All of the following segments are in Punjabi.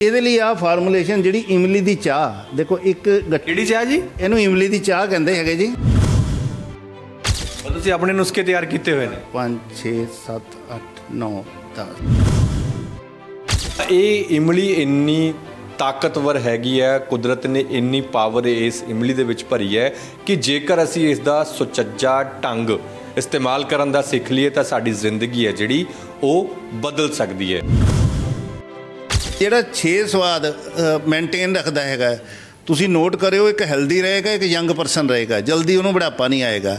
ਇਹਦੇ ਲਈ ਆ ਫਾਰਮੂਲੇਸ਼ਨ ਜਿਹੜੀ ਇਮਲੀ ਦੀ ਚਾਹ ਦੇਖੋ ਇੱਕ ਕਿਹੜੀ ਚਾਹ ਜੀ? ਇਹਨੂੰ ਇਮਲੀ ਦੀ ਚਾਹ ਕਹਿੰਦੇ ਹੈਗੇ ਜੀ। ਤੁਸੀਂ ਆਪਣੇ ਨੁਸਖੇ ਤਿਆਰ ਕੀਤੇ ਹੋਏ ਨੇ? 5 6 7 8 9 10 ਇਹ ਇਮਲੀ ਇੰਨੀ ਤਾਕਤਵਰ ਹੈਗੀ ਹੈ, ਕੁਦਰਤ ਨੇ ਇੰਨੀ ਪਾਵਰ ਇਸ ਇਮਲੀ ਦੇ ਵਿੱਚ ਭਰੀ ਹੈ ਕਿ ਜੇਕਰ ਅਸੀਂ ਇਸ ਦਾ ਸੁਚੱਜਾ ਢੰਗ ਇਸਤੇਮਾਲ ਕਰਨ ਦਾ ਸਿੱਖ ਲਈਏ ਤਾਂ ਸਾਡੀ ਜ਼ਿੰਦਗੀ ਹੈ ਜਿਹੜੀ ਉਹ ਬਦਲ ਸਕਦੀ ਹੈ। ਜਿਹੜਾ 6 ਸਵਾਦ ਮੇਨਟੇਨ ਰੱਖਦਾ ਹੈਗਾ, ਤੁਸੀਂ ਨੋਟ ਕਰਿਓ, ਇੱਕ ਹੈਲਦੀ ਰਹੇਗਾ, ਇੱਕ ਯੰਗ ਪਰਸਨ ਰਹੇਗਾ, ਜਲਦੀ ਉਹਨੂੰ ਬੁਢਾਪਾ ਨਹੀਂ ਆਏਗਾ।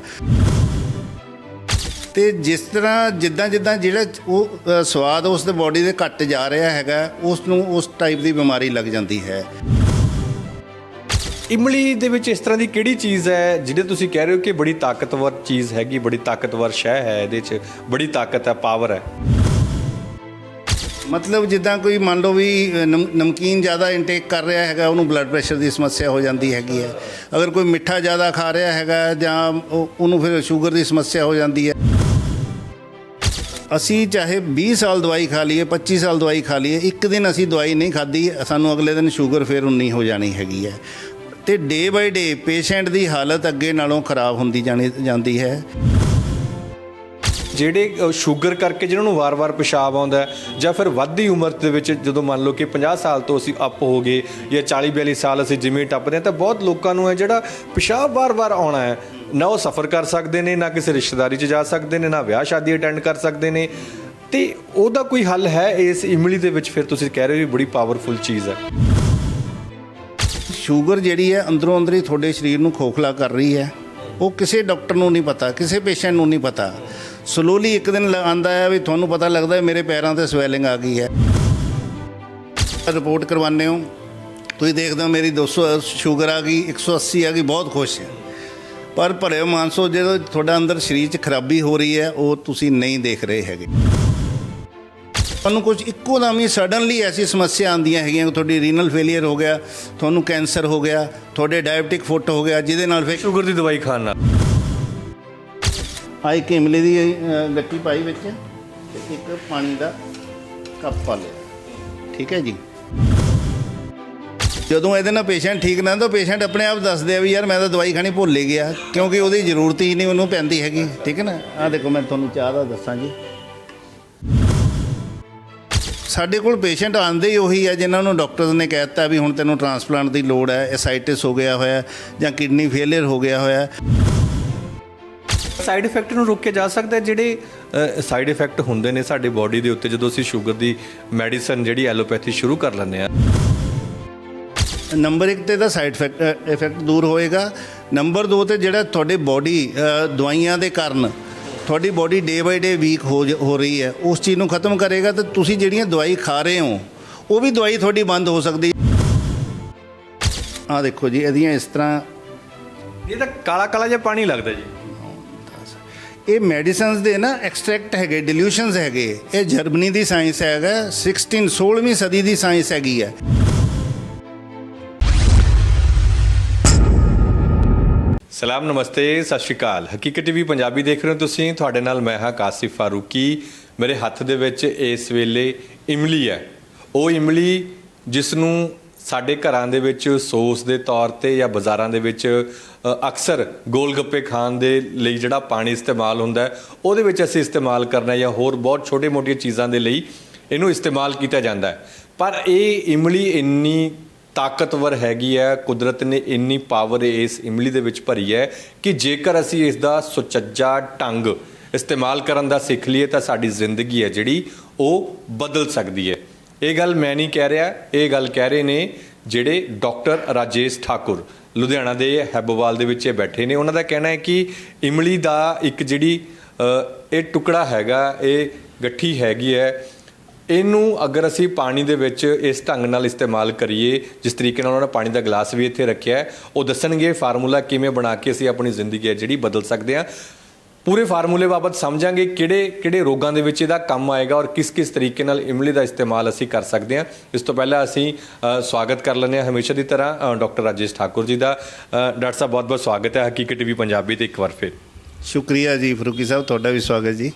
ਤੇ ਜਿਸ ਤਰ੍ਹਾਂ ਜਿੱਦਾਂ ਜਿਹੜਾ ਉਹ ਸਵਾਦ ਉਸ ਦੇ ਬੋਡੀ ਦੇ ਘੱਟ ਜਾ ਰਿਹਾ ਹੈਗਾ, ਉਸ ਨੂੰ ਉਸ ਟਾਈਪ ਦੀ ਬਿਮਾਰੀ ਲੱਗ ਜਾਂਦੀ ਹੈ। ਇਮਲੀ ਦੇ ਵਿੱਚ ਇਸ ਤਰ੍ਹਾਂ ਦੀ ਕਿਹੜੀ ਚੀਜ਼ ਹੈ ਜਿਹੜੇ ਤੁਸੀਂ ਕਹਿ ਰਹੇ ਹੋ ਕਿ ਬੜੀ ਤਾਕਤਵਰ ਚੀਜ਼ ਹੈਗੀ, ਬੜੀ ਤਾਕਤਵਰ ਸ਼ੈ ਹੈ, ਇਹਦੇ 'ਚ ਬੜੀ ਤਾਕਤ ਹੈ, ਪਾਵਰ ਹੈ? ਮਤਲਬ ਜਿੱਦਾਂ ਕੋਈ ਮੰਨ ਲਓ ਵੀ ਨਮਕੀਨ ਜ਼ਿਆਦਾ ਇਨਟੇਕ ਕਰ ਰਿਹਾ ਹੈਗਾ, ਉਹਨੂੰ ਬਲੱਡ ਪ੍ਰੈਸ਼ਰ ਦੀ ਸਮੱਸਿਆ ਹੋ ਜਾਂਦੀ ਹੈਗੀ ਹੈ। ਅਗਰ ਕੋਈ ਮਿੱਠਾ ਜ਼ਿਆਦਾ ਖਾ ਰਿਹਾ ਹੈਗਾ ਜਾਂ ਉਹਨੂੰ ਫਿਰ ਸ਼ੂਗਰ ਦੀ ਸਮੱਸਿਆ ਹੋ ਜਾਂਦੀ ਹੈ। ਅਸੀਂ ਚਾਹੇ 20 ਸਾਲ ਦਵਾਈ ਖਾ ਲਈਏ, 25 ਸਾਲ ਦਵਾਈ ਖਾ ਲਈਏ, ਇੱਕ ਦਿਨ ਅਸੀਂ ਦਵਾਈ ਨਹੀਂ ਖਾਧੀ, ਸਾਨੂੰ ਅਗਲੇ ਦਿਨ ਸ਼ੂਗਰ ਫਿਰ ਉਨੀ ਹੋ ਜਾਣੀ ਹੈਗੀ ਹੈ। ਅਤੇ ਡੇ ਬਾਈ ਡੇ ਪੇਸ਼ੈਂਟ ਦੀ ਹਾਲਤ ਅੱਗੇ ਨਾਲੋਂ ਖਰਾਬ ਹੁੰਦੀ ਜਾਂਦੀ ਹੈ। ਜਿਹੜੇ ਸ਼ੂਗਰ ਕਰਕੇ ਜਿਹਨਾਂ ਨੂੰ ਵਾਰ-ਵਾਰ ਪਿਸ਼ਾਬ ਆਉਂਦਾ ਜਾਂ ਫਿਰ ਵੱਧਦੀ ਉਮਰ ਦੇ ਵਿੱਚ ਜਦੋਂ ਮੰਨ ਲਓ ਕਿ 50 ਸਾਲ ਤੋਂ ਅਸੀਂ ਅਪ ਹੋ ਗਏ ਜਾਂ 40-42 ਸਾਲ ਅਸੀਂ ਜਿਵੇਂ ਟੱਪਦੇ ਹਾਂ, ਤਾਂ ਬਹੁਤ ਲੋਕਾਂ ਨੂੰ ਹੈ ਜਿਹੜਾ ਪਿਸ਼ਾਬ ਵਾਰ-ਵਾਰ ਆਉਣਾ ਹੈ, ਨਾ ਉਹ ਸਫ਼ਰ ਕਰ ਸਕਦੇ ਨੇ, ਨਾ ਕਿਸੇ ਰਿਸ਼ਤੇਦਾਰੀ 'ਚ ਜਾ ਸਕਦੇ ਨੇ, ਨਾ ਵਿਆਹ ਸ਼ਾਦੀ ਅਟੈਂਡ ਕਰ ਸਕਦੇ ਨੇ। ਅਤੇ ਉਹਦਾ ਕੋਈ ਹੱਲ ਹੈ ਇਸ ਇਮਲੀ ਦੇ ਵਿੱਚ? ਫਿਰ ਤੁਸੀਂ ਕਹਿ ਰਹੇ ਹੋ ਵੀ ਬੜੀ ਪਾਵਰਫੁਲ ਚੀਜ਼ ਹੈ। ਸ਼ੂਗਰ ਜਿਹੜੀ ਹੈ ਅੰਦਰੋਂ ਅੰਦਰ ਹੀ ਤੁਹਾਡੇ ਸਰੀਰ ਨੂੰ ਖੋਖਲਾ ਕਰ ਰਹੀ ਹੈ। ਉਹ ਕਿਸੇ ਡਾਕਟਰ ਨੂੰ ਨਹੀਂ ਪਤਾ, ਕਿਸੇ ਪੇਸ਼ੈਂਟ ਨੂੰ ਨਹੀਂ ਪਤਾ। ਸਲੋਲੀ ਇੱਕ ਦਿਨ ਆਉਂਦਾ ਹੈ ਵੀ ਤੁਹਾਨੂੰ ਪਤਾ ਲੱਗਦਾ ਹੈ ਮੇਰੇ ਪੈਰਾਂ 'ਤੇ ਸਵੈਲਿੰਗ ਆ ਗਈ ਹੈ। ਰਿਪੋਰਟ ਕਰਵਾਉਂਦੇ ਹੋ, ਤੁਸੀਂ ਦੇਖਦੇ ਹੋ ਮੇਰੀ 200 ਸ਼ੂਗਰ ਆ ਗਈ, 180 ਆ ਗਈ, ਬਹੁਤ ਖੁਸ਼ ਹੈ। ਪਰ ਭਰੇ ਮਾਨਸੋ ਜਦੋਂ ਤੁਹਾਡਾ ਅੰਦਰ ਸਰੀਰ 'ਚ ਖਰਾਬੀ ਹੋ ਰਹੀ ਹੈ, ਉਹ ਤੁਸੀਂ ਨਹੀਂ ਦੇਖ ਰਹੇ ਹੈਗੇ। ਤੁਹਾਨੂੰ ਕੁਝ ਇੱਕੋ ਦਮ ਹੀ ਸਡਨਲੀ ਐਸੀ ਸਮੱਸਿਆ ਆਉਂਦੀਆਂ ਹੈਗੀਆਂ ਕਿ ਤੁਹਾਡੀ ਰੀਨਲ ਫੇਲੀਅਰ ਹੋ ਗਿਆ, ਤੁਹਾਨੂੰ ਕੈਂਸਰ ਹੋ ਗਿਆ, ਤੁਹਾਡੇ ਡਾਇਬਟਿਕ ਫੁੱਟ ਹੋ ਗਿਆ, ਜਿਹਦੇ ਨਾਲ ਫਿਰ ਸ਼ੂਗਰ ਦੀ ਦਵਾਈ ਖਾਣ ਨਾਲ। ਆ ਇੱਕ ਇਮਲੀ ਦੀ ਗੱਟੀ ਪਾਈ ਵਿੱਚ ਤੇ ਇੱਕ ਪਾਣੀ ਦਾ ਕੱਪ ਪਾ ਲਿਆ, ਠੀਕ ਹੈ ਜੀ। ਜਦੋਂ ਇਹਦੇ ਨਾਲ ਪੇਸ਼ੈਂਟ ਠੀਕ ਨਾ ਹੁੰਦਾ, ਪੇਸ਼ੈਂਟ ਆਪਣੇ ਆਪ ਦੱਸਦੇ ਆ ਵੀ ਯਾਰ ਮੈਂ ਤਾਂ ਦਵਾਈ ਖਾਣੀ ਭੁੱਲ ਹੀ ਗਿਆ, ਕਿਉਂਕਿ ਉਹਦੀ ਜ਼ਰੂਰਤ ਹੀ ਨਹੀਂ ਉਹਨੂੰ ਪੈਂਦੀ ਹੈਗੀ, ਠੀਕ ਹੈ ਨਾ। ਆਹ ਦੇਖੋ ਮੈਂ ਤੁਹਾਨੂੰ ਚਾਹ ਦਾ ਦੱਸਾਂ ਜੀ, ਸਾਡੇ ਕੋਲ ਪੇਸ਼ੈਂਟ ਆਉਂਦੇ ਹੀ ਉਹੀ ਹੈ ਜਿਨ੍ਹਾਂ ਨੂੰ ਡਾਕਟਰਸ ਨੇ ਕਹਿ ਦਿੱਤਾ ਵੀ ਹੁਣ ਤੈਨੂੰ ਟਰਾਂਸਪਲਾਂਟ ਦੀ ਲੋੜ ਹੈ, ਐਸਾਈਟਿਸ ਹੋ ਗਿਆ ਹੋਇਆ ਜਾਂ ਕਿਡਨੀ ਫੇਲੀਅਰ ਹੋ ਗਿਆ ਹੋਇਆ। ਸਾਈਡ ਇਫੈਕਟ ਨੂੰ ਰੋਕਿਆ ਜਾ ਸਕਦਾ? ਜਿਹੜੇ ਸਾਈਡ ਇਫੈਕਟ ਹੁੰਦੇ ਨੇ ਸਾਡੇ ਬਾਡੀ ਦੇ ਉੱਤੇ ਜਦੋਂ ਅਸੀਂ ਸ਼ੂਗਰ ਦੀ ਮੈਡੀਸਨ ਜਿਹੜੀ ਐਲੋਪੈਥੀ ਸ਼ੁਰੂ ਕਰ ਲੈਂਦੇ ਹਾਂ। ਨੰਬਰ 1 ਤੇ ਤਾਂ ਸਾਈਡ ਇਫੈਕਟ ਦੂਰ ਹੋਏਗਾ। ਨੰਬਰ 2 ਤੇ ਜਿਹੜਾ ਤੁਹਾਡੇ ਬਾਡੀ ਦਵਾਈਆਂ ਦੇ ਕਾਰਨ ਤੁਹਾਡੀ ਬਾਡੀ ਡੇ ਬਾਈ ਡੇ ਵੀਕ ਹੋ ਰਹੀ ਹੈ, ਉਸ ਚੀਜ਼ ਨੂੰ ਖਤਮ ਕਰੇਗਾ। ਤੇ ਤੁਸੀਂ ਜਿਹੜੀਆਂ ਦਵਾਈ ਖਾ ਰਹੇ ਹੋ ਉਹ ਵੀ ਦਵਾਈ ਤੁਹਾਡੀ ਬੰਦ ਹੋ ਸਕਦੀ। ਆਹ ਦੇਖੋ ਜੀ, ਇਹਦੀਆਂ ਇਸ ਤਰ੍ਹਾਂ ਇਹ ਤਾਂ ਕਾਲਾ ਕਾਲਾ ਜਿਹਾ ਪਾਣੀ ਲੱਗਦਾ ਜੀ। ਇਹ ਮੈਡੀਸਨਸ ਦੇ ਨਾ ਐਕਸਟ੍ਰੈਕਟ ਹੈਗੇ, ਡਿਲੂਸ਼ਨਸ ਹੈਗੇ। ਇਹ ਜਰਮਨੀ ਦੀ ਸਾਇੰਸ ਹੈਗਾ, 16ਵੀਂ ਸਦੀ ਦੀ ਸਾਇੰਸ ਹੈਗੀ ਹੈ। ਸਲਾਮ, ਨਮਸਤੇ, ਸਤਿ ਸ਼੍ਰੀ ਅਕਾਲ। ਹਕੀਕਤ ਟੀਵੀ ਪੰਜਾਬੀ ਦੇਖ ਰਹੇ ਹੋ ਤੁਸੀਂ। ਤੁਹਾਡੇ ਨਾਲ ਮੈਂ ਹਾਂ ਕਾਸਿਫ ਫਾਰੂਕੀ। ਮੇਰੇ ਹੱਥ ਦੇ ਵਿੱਚ ਇਸ ਵੇਲੇ ਇਮਲੀ ਹੈ। ਉਹ ਇਮਲੀ ਜਿਸ ਨੂੰ ਸਾਡੇ ਘਰਾਂ ਦੇ ਵਿੱਚ ਸੌਸ ਦੇ ਤੌਰ 'ਤੇ ਜਾਂ ਬਾਜ਼ਾਰਾਂ ਦੇ ਵਿੱਚ ਅਕਸਰ ਗੋਲ ਗੱਪੇ ਖਾਣ ਦੇ ਲਈ ਜਿਹੜਾ ਪਾਣੀ ਇਸਤੇਮਾਲ ਹੁੰਦਾ ਹੈ, ਉਹਦੇ ਵਿੱਚ ਅਸੀਂ ਇਸਤੇਮਾਲ ਕਰਨਾ, ਜਾਂ ਹੋਰ ਬਹੁਤ ਛੋਟੇ-ਮੋਟੀਆਂ ਚੀਜ਼ਾਂ ਦੇ ਲਈ ਇਹਨੂੰ ਇਸਤੇਮਾਲ ਕੀਤਾ ਜਾਂਦਾ ਹੈ। ਪਰ ਇਹ ਇਮਲੀ ਇੰਨੀ ਤਾਕਤਵਰ ਹੈਗੀ ਹੈ, ਕੁਦਰਤ ਨੇ ਇੰਨੀ ਪਾਵਰ ਇਸ ਇਮਲੀ ਦੇ ਵਿੱਚ ਭਰੀ ਹੈ ਕਿ ਜੇਕਰ ਅਸੀਂ ਇਸ ਦਾ ਸੁਚੱਜਾ ਢੰਗ ਇਸਤੇਮਾਲ ਕਰਨ ਦਾ ਸਿੱਖ ਲਈਏ ਤਾਂ ਸਾਡੀ ਜ਼ਿੰਦਗੀ ਹੈ ਜਿਹੜੀ ਉਹ ਬਦਲ ਸਕਦੀ ਹੈ। ਇਹ ਗੱਲ ਮੈਂ ਨਹੀਂ ਕਹਿ ਰਿਹਾ, ਇਹ ਗੱਲ ਕਹਿ ਰਹੇ ਨੇ ਜਿਹੜੇ ਡਾਕਟਰ ਰਾਜੇਸ਼ ਠਾਕੁਰ, ਲੁਧਿਆਣਾ ਦੇ ਹੈਬੋਵਾਲ ਦੇ ਵਿੱਚ ਇਹ ਬੈਠੇ ਨੇ। ਉਹਨਾਂ ਦਾ ਕਹਿਣਾ ਹੈ ਕਿ ਇਮਲੀ ਦਾ ਇੱਕ ਜਿਹੜੀ ਇਹ ਟੁਕੜਾ ਹੈਗਾ, ਇਹ ਗੱਠੀ ਹੈਗੀ ਹੈ, ਇਹਨੂੰ ਅਗਰ ਅਸੀਂ ਪਾਣੀ ਦੇ ਵਿੱਚ ਇਸ ਢੰਗ ਨਾਲ ਇਸਤੇਮਾਲ ਕਰੀਏ, ਜਿਸ ਤਰੀਕੇ ਨਾਲ ਉਹਨਾਂ ਨੇ ਪਾਣੀ ਦਾ ਗਲਾਸ ਵੀ ਇੱਥੇ ਰੱਖਿਆ ਹੈ, ਉਹ ਦੱਸਣਗੇ ਫਾਰਮੂਲਾ ਕਿਵੇਂ ਬਣਾ ਕੇ ਅਸੀਂ ਆਪਣੀ ਜ਼ਿੰਦਗੀ ਹੈ ਜਿਹੜੀ ਬਦਲ ਸਕਦੇ ਹਾਂ। ਪੂਰੇ ਫਾਰਮੂਲੇ ਬਾਬਤ ਸਮਝਾਂਗੇ, ਕਿਹੜੇ ਰੋਗਾਂ ਦੇ ਵਿੱਚ ਇਹਦਾ ਕੰਮ ਆਏਗਾ ਔਰ ਕਿਸ ਤਰੀਕੇ ਨਾਲ ਇਮਲੀ ਦਾ ਇਸਤੇਮਾਲ ਅਸੀਂ ਕਰ ਸਕਦੇ ਹਾਂ। ਇਸ ਤੋਂ ਪਹਿਲਾਂ ਅਸੀਂ ਸਵਾਗਤ ਕਰ ਲੈਂਦੇ ਹਾਂ ਹਮੇਸ਼ਾ ਦੀ ਤਰ੍ਹਾਂ ਡਾਕਟਰ ਰਾਜੇਸ਼ ਠਾਕੁਰ ਜੀ ਦਾ। ਡਾਕਟਰ ਸਾਹਿਬ, ਬਹੁਤ-ਬਹੁਤ ਸਵਾਗਤ ਹੈ ਹਕੀਕਤ ਟੀਵੀ ਪੰਜਾਬੀ ਤੇ ਇੱਕ ਵਾਰ ਫਿਰ। ਸ਼ੁਕਰੀਆ ਜੀ ਫਰੂਕੀ ਸਾਹਿਬ, ਤੁਹਾਡਾ ਵੀ ਸਵਾਗਤ ਜੀ।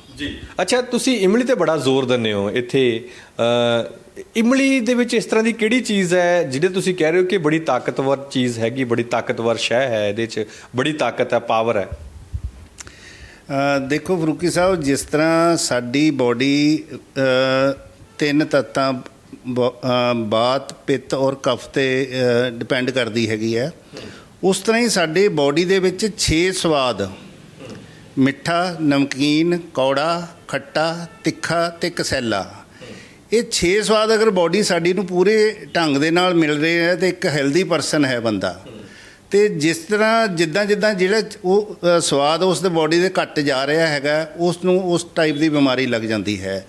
ਅੱਛਾ, ਤੁਸੀਂ ਇਮਲੀ ਤੇ ਬੜਾ ਜ਼ੋਰ ਦਿੰਦੇ ਹੋ ਇੱਥੇ। ਇਮਲੀ ਦੇ ਵਿੱਚ ਇਸ ਤਰ੍ਹਾਂ ਦੀ ਕਿਹੜੀ ਚੀਜ਼ ਹੈ ਜਿਹੜੇ ਤੁਸੀਂ ਕਹਿ ਰਹੇ ਹੋ ਕਿ ਬੜੀ ਤਾਕਤਵਰ ਚੀਜ਼ ਹੈਗੀ, ਬੜੀ ਤਾਕਤਵਰ ਸ਼ੈ ਹੈ, ਇਹਦੇ 'ਚ ਬੜੀ ਤਾਕਤ ਹੈ, ਪਾਵਰ ਹੈ? ਦੇਖੋ ਫਰੂਕੀ ਸਾਹਿਬ, ਜਿਸ ਤਰ੍ਹਾਂ ਸਾਡੀ ਬੋਡੀ 3 ਤੱਤਾਂ ਬਾਤ, ਪਿੱਤ ਔਰ ਕਫ 'ਤੇ ਡਿਪੈਂਡ ਕਰਦੀ ਹੈਗੀ ਹੈ, ਉਸ ਤਰ੍ਹਾਂ ਹੀ ਸਾਡੇ ਬੋਡੀ ਦੇ ਵਿੱਚ 6 ਸਵਾਦ, ਮਿੱਠਾ, ਨਮਕੀਨ, ਕੌੜਾ, ਖੱਟਾ, ਤਿੱਖਾ ਤੇ ਕਸੈਲਾ, ਇਹ 6 ਸਵਾਦ ਅਗਰ ਬੋਡੀ ਸਾਡੀ ਨੂੰ ਪੂਰੇ ਢੰਗ ਦੇ ਨਾਲ ਮਿਲ ਰਹੇ ਹੈ ਤੇ ਇੱਕ ਹੈਲਦੀ ਪਰਸਨ ਹੈ ਬੰਦਾ। ਤੇ ਜਿਸ ਤਰ੍ਹਾਂ ਜਿੱਦਾਂ ਜਿਹੜਾ ਉਹ ਸਵਾਦ ਉਸ ਦੇ ਬੋਡੀ ਦੇ ਘੱਟ ਜਾ ਰਿਹਾ ਹੈਗਾ, ਉਸ ਨੂੰ ਉਸ ਟਾਈਪ ਦੀ ਬਿਮਾਰੀ ਲੱਗ ਜਾਂਦੀ ਹੈ।